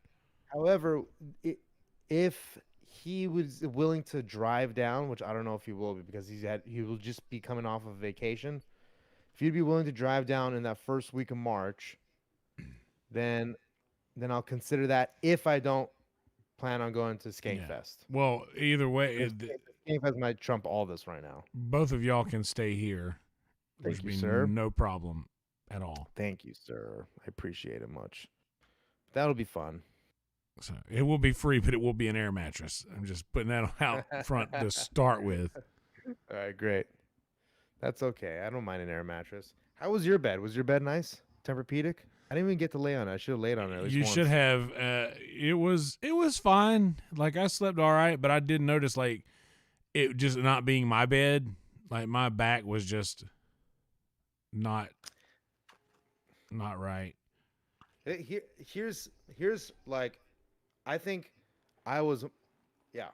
However, if he was willing to drive down, which I don't know if he will be, because he will just be coming off of vacation. If he'd be willing to drive down in that first week of March, then I'll consider that if I don't plan on going to Yeah. Skankfest. Well, either way, If Skankfest Game Fest might trump all this right now. Both of y'all can stay here. There Thank should you, be sir. no problem at all. Thank you, sir. I appreciate it much. That'll be fun. So it will be free, but it will be an air mattress. I'm just putting that out front to start with. All right, great. That's okay. I don't mind an air mattress. How was your bed? Was your bed nice? Tempur-Pedic? I didn't even get to lay on it. I should have laid on it at least You once. should have. It was fine. Like I slept all right, but I did notice like it just not being my bed. Like my back was just not right. Here's like, I think I was, yeah,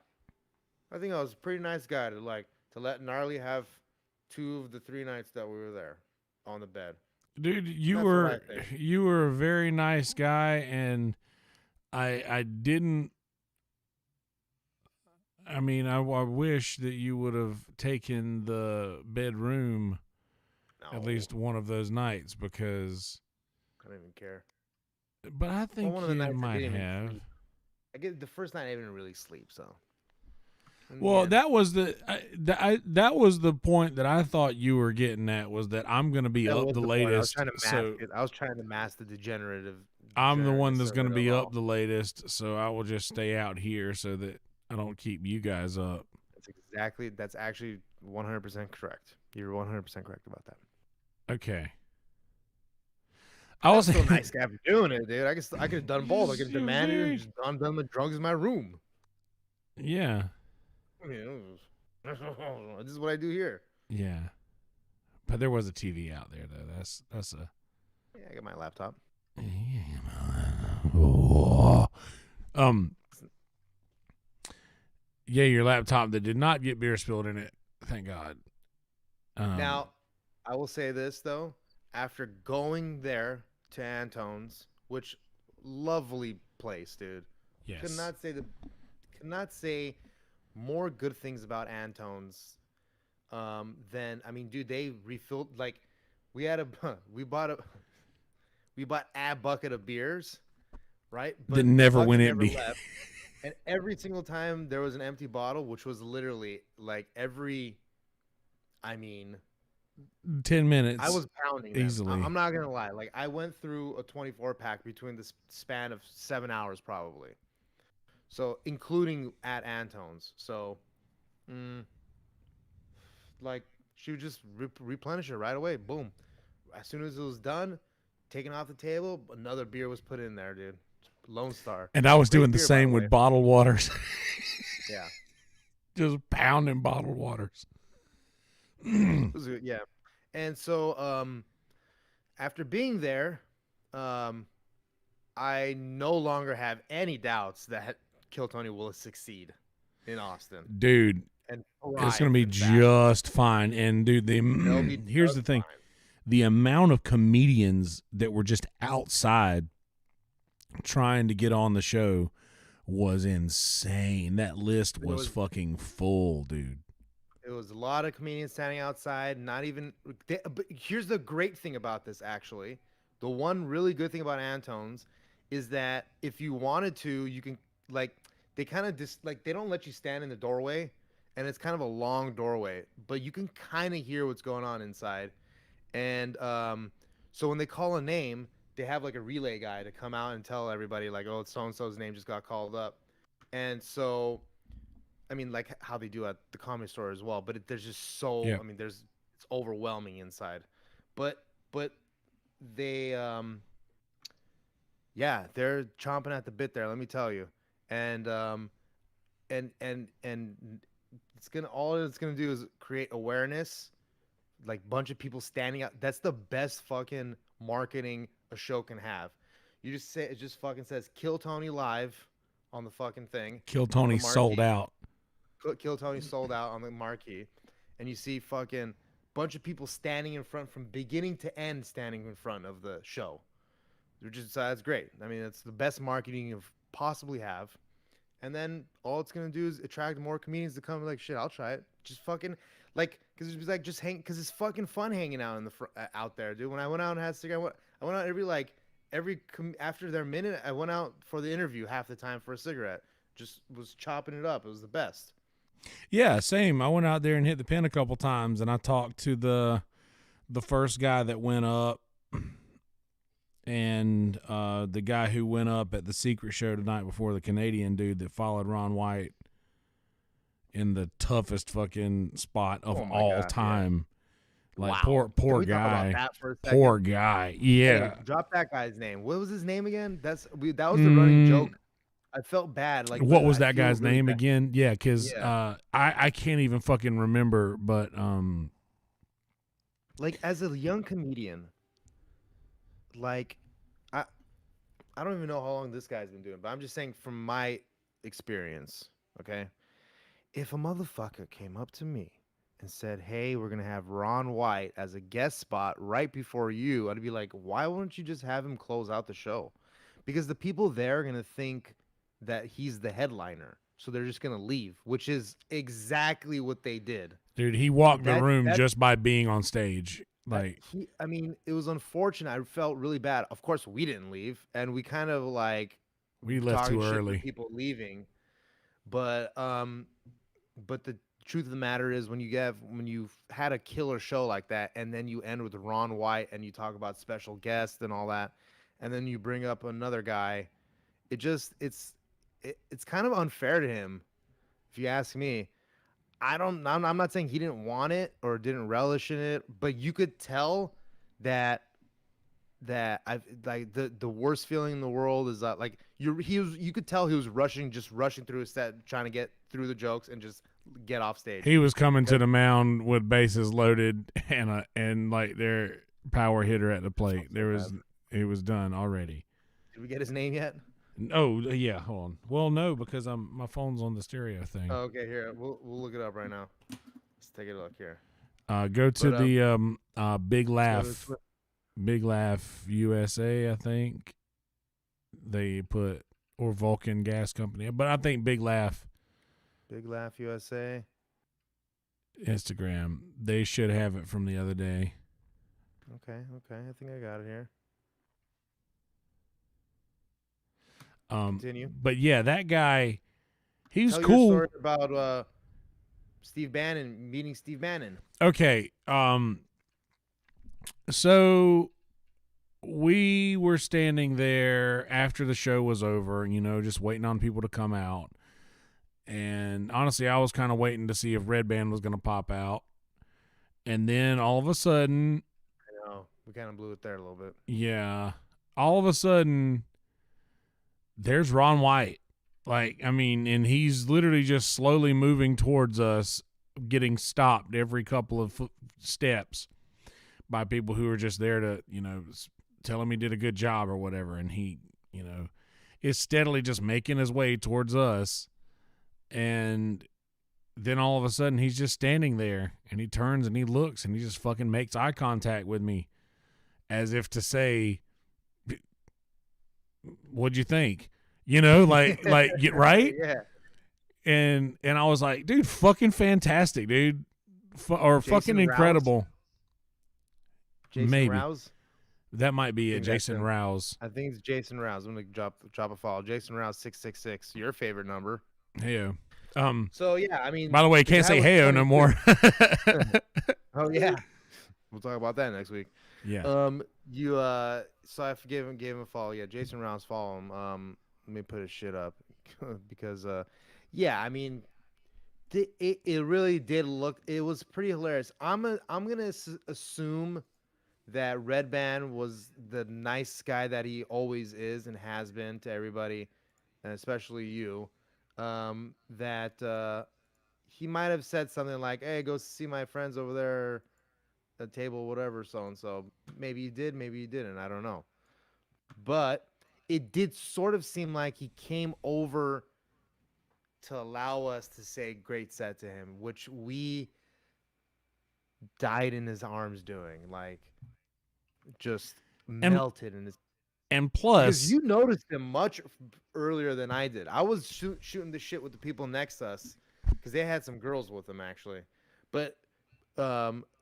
I think I was a pretty nice guy to let Gnarly have 2 of the 3 nights that we were there on the bed. Dude, That's what I think. you were a very nice guy, and I didn't. I mean, I wish that you would have taken the bedroom at No, least one of those nights because. I don't even care. But I think one of the you nights I might didn't even have. sleep. I get the first night I didn't really sleep, so. In the Well, end, that was that was the point that I thought you were getting at, was that I'm going to be that up was the the point. I was latest, trying to mask so it. I was trying to mask the degenerative. I'm the one degenerateness that's of going to it be at up all. the latest, so I will just stay out here so that I don't keep you guys up. That's actually 100% correct. You're 100% correct about that. Okay. I was still a nice guy for doing it, dude. I could have done both. I could have You're demanded very- and just gone done the drugs in my room. Yeah. I mean, this is what I do here. Yeah. But there was a TV out there though. That's a Yeah, I got my laptop. Yeah, your laptop that did not get beer spilled in it. Thank God. Now, I will say this though. After going there to Antone's, which lovely place, dude. yes. Could not say more good things about Antone's than, I mean, dude, they refilled, like, we bought a bucket of beers, right? That never the bucket went never empty. left. And every single time there was an empty bottle, which was literally like I mean, 10 minutes. I was pounding them. easily. I'm not gonna lie. Like, I went through a 24 pack between the span of 7 hours, probably. So, including at Antone's. So, like, she would just replenish it right away. Boom. As soon as it was done, taken off the table, another beer was put in there, dude. Lone Star. And I was Great doing the beer, by same the with way. bottled waters. Yeah. Just pounding bottled waters. It was good, yeah. And so, after being there, I no longer have any doubts that Kill Tony will succeed in Austin. Dude, And it's going to be just fine. And dude, here's the thing. The amount of comedians that were just outside trying to get on the show was insane. That list was fucking full, dude. It was a lot of comedians standing outside, but here's the great thing about this, actually. The one really good thing about Antone's is that if you wanted to, you can, like, they kind of they don't let you stand in the doorway, and it's kind of a long doorway, but you can kind of hear what's going on inside. And so when they call a name, they have like a relay guy to come out and tell everybody, like, oh, so-and-so's name just got called up. And so, I mean, like how they do at the Comedy Store as well, but there's just so, Yeah. I mean, it's overwhelming inside. But they, yeah, they're chomping at the bit there, let me tell you. And all it's gonna do is create awareness, like bunch of people standing out. That's the best fucking marketing a show can have. You just say, it just fucking says Kill Tony live on the fucking thing. Kill Tony sold out. Kill Tony sold out on the marquee, and you see fucking bunch of people standing in front from beginning to end, standing in front of the show. That's great. I mean, it's the best marketing you possibly have. And then all it's gonna do is attract more comedians to come. Like, shit, I'll try it. Just fucking, like, because it was like just hang, because it's fucking fun hanging out in the out there, dude. When I went out and had a cigarette, I went out after their minute, I went out for the interview half the time for a cigarette. Just was chopping it up. It was the best. Yeah, same. I went out there and hit the pin a couple times, and I talked to the first guy that went up, and the guy who went up at the secret show tonight before, the Canadian dude that followed Ron White in the toughest fucking spot of Oh my all God, yeah. time. Like Wow. Can poor we talk about guy. that for a Poor second? guy. Hey, Yeah. drop that guy's name. What was his name again? That was the running Mm, joke. I felt bad. Like, what was I that feel guy's really name bad. again? Yeah, because Yeah. I can't even fucking remember, but Like, as a young comedian, like, I I don't even know how long this guy's been doing, but I'm just saying from my experience, okay? If a motherfucker came up to me and said, "Hey, we're gonna have Ron White as a guest spot right before you," I'd be like, "Why wouldn't you just have him close out the show?" Because the people there are gonna think that he's the headliner, so they're just gonna leave, which is exactly what they did. dude, he walked the That room that just by being on stage. that Like, he, I mean, it was unfortunate. I felt really bad. Of course, we didn't leave, and we kind of like we left talking too shit for early. people leaving, but the truth of the matter is when you've had a killer show like that and then you end with Ron White and you talk about special guests and all that and then you bring up another guy, it's kind of unfair to him if you ask me. I'm not saying he didn't want it or didn't relish in it, but you could tell that I like the worst feeling in the world is that like you could tell he was rushing through his set trying to get through the jokes and just get off stage. He was coming to Because the mound with bases loaded and like their power hitter at the I felt plate. so There bad. was it was done already. Did we get his name yet? Oh yeah, hold on. Well, no, because my phone's on the stereo thing. Oh, okay, here we'll look it up right now. Let's take a look here. Go to But the Big let's go to Laugh, Big Laugh USA. I think they put, or Vulcan Gas Company, but I think Big Laugh Big Laugh USA. Instagram. They should have it from the other day. Okay, I think I got it here. Continue. But yeah, that guy, he's Tell your cool. story about Steve Bannon meeting Steve Bannon. Okay. So we were standing there after the show was over, just waiting on people to come out. And honestly, I was kind of waiting to see if Red Band was going to pop out. And then all of a sudden, I know we kind of blew it there a little bit. yeah, all of a sudden, there's Ron White. Like, I mean, and he's literally just slowly moving towards us, getting stopped every couple of steps by people who are just there to, tell him he did a good job or whatever. And he, is steadily just making his way towards us. And then all of a sudden he's just standing there and he turns and he looks and he just fucking makes eye contact with me as if to say, what'd you think? Like right? Yeah. And I was like, dude, fucking fantastic, dude. Or Jason fucking incredible. Jason Maybe. Rouse. That might be it, think that's Jason him. Rouse. I think it's Jason Rouse. I'm gonna drop a follow. Jason Rouse 666. Your favorite number. Hey, So yeah, I mean. by the way, can't guy say was heyo funny, no too. more. Oh yeah. We'll talk about that next week. Yeah. You so I gave him a follow. Yeah, Jason Rouse, follow him. Let me put his shit up because yeah, I mean, it really did look. It was pretty hilarious. I'm gonna assume that Red Band was the nice guy that he always is and has been to everybody, and especially you. That he might have said something like, "Hey, go see my friends over there." A table, whatever, so and so. Maybe you did, maybe you didn't. I don't know. But it did sort of seem like he came over to allow us to say great set to him, which we died in his arms doing. Like, just And melted in his. and Because plus, you noticed him much earlier than I did. I was shooting the shit with the people next to us because they had some girls with them actually, but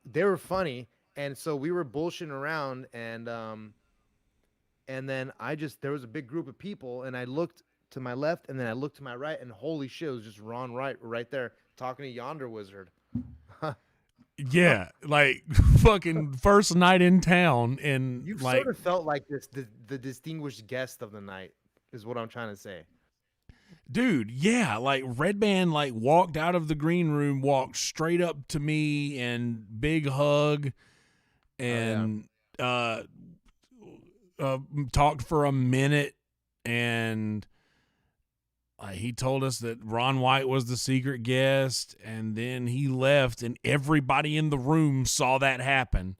they were funny, and so we were bullshitting around, and then there was a big group of people, and I looked to my left, and then I looked to my right, and holy shit, it was just Ron right there talking to Yonder Wizard. Yeah, like fucking first night in town, and You like, sort of felt like the distinguished guest of the night, is what I'm trying to say. dude, yeah, like Red Band like walked out of the green room, walked straight up to me, and big hug, and talked for a minute, and he told us that Ron White was the secret guest, and then he left, and everybody in the room saw that happen.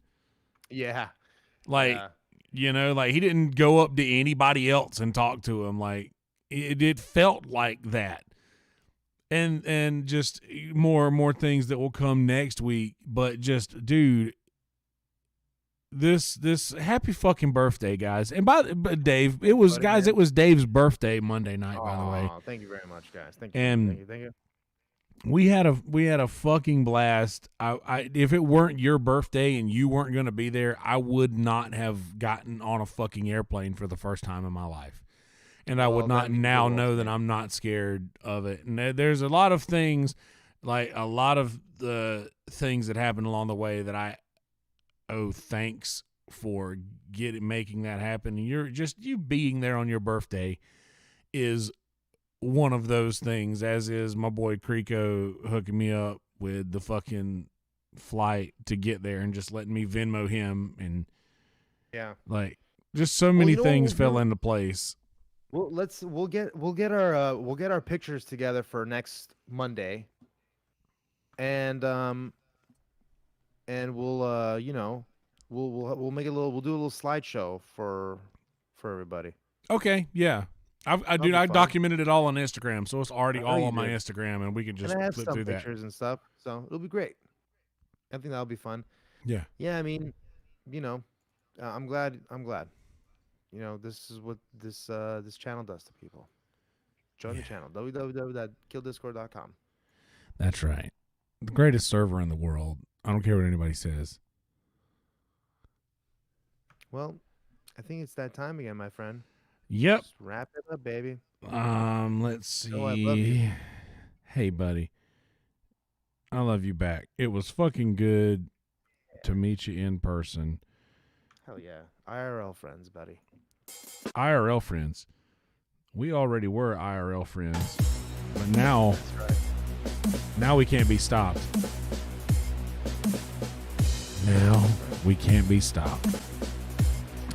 Yeah. Like, you know, like he didn't go up to anybody else and talk to him. Like it felt like that. And just more and more things that will come next week. But just, dude, this happy fucking birthday, guys. And but Dave, it was, guys, it was Dave's birthday Monday night, by the way. Thank you very much, guys. Thank you. And thank you. we had a fucking blast. I if it weren't your birthday and you weren't going to be there, I would not have gotten on a fucking airplane for the first time in my life. And I would not now know that I'm not scared of it. And there's a lot of things, like a lot of the things that happened along the way that I owe thanks for making that happen. And you being there on your birthday is one of those things, as is my boy Creco hooking me up with the fucking flight to get there and just letting me Venmo him, and like just so many things fell into place. Well, we'll get our pictures together for next Monday, and we'll you know, we'll make we'll do a little slideshow for everybody. Okay, yeah. I documented it all on Instagram, so it's already all on my Instagram, and we can just flip through that. Pictures and stuff, so it'll be great. I think that'll be fun. Yeah. Yeah, I mean, you know, I'm glad. You know, this is what this channel does to people. Join the channel, www.killdiscord.com. That's right. The greatest server in the world. I don't care what anybody says. Well, I think it's that time again, my friend. Yep. Just wrap it up, baby. Let's see. Oh, I love you. Hey, buddy. I love you back. It was fucking good to meet you in person. Hell yeah. IRL friends, buddy. IRL friends. We already were IRL friends. But now, now we can't be stopped. Now we can't be stopped.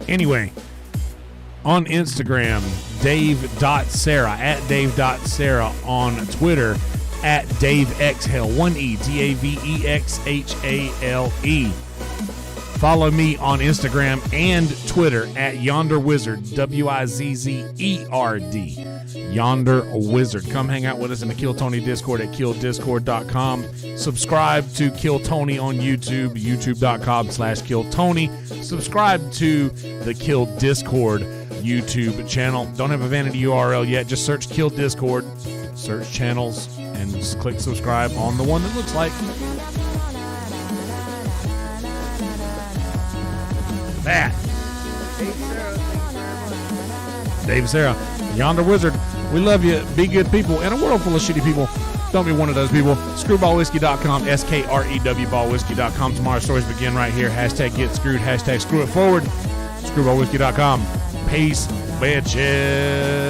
Anyway, on Instagram, Dave.Sarah, at Dave.Sarah. On Twitter, at DaveXHale, 1E, DAVEXHALE. Follow me on Instagram and Twitter at Yonder Wizard, WIZZERD. Yonder Wizard. Come hang out with us in the Kill Tony Discord at killdiscord.com. Subscribe to Kill Tony on YouTube, youtube.com/KillTony. Subscribe to the Kill Discord YouTube channel. Don't have a vanity URL yet. Just search Kill Discord, search channels, and just click subscribe on the one that looks like that. Dave Sarah, Yonder Wizard. We love you. Be good people. In a world full of shitty people, don't be one of those people. Screwballwhiskey.com, SKREWballwhiskey.com. Tomorrow's stories begin right here. Hashtag get screwed. Hashtag screw it forward. Screwballwhiskey.com. Peace, bitches.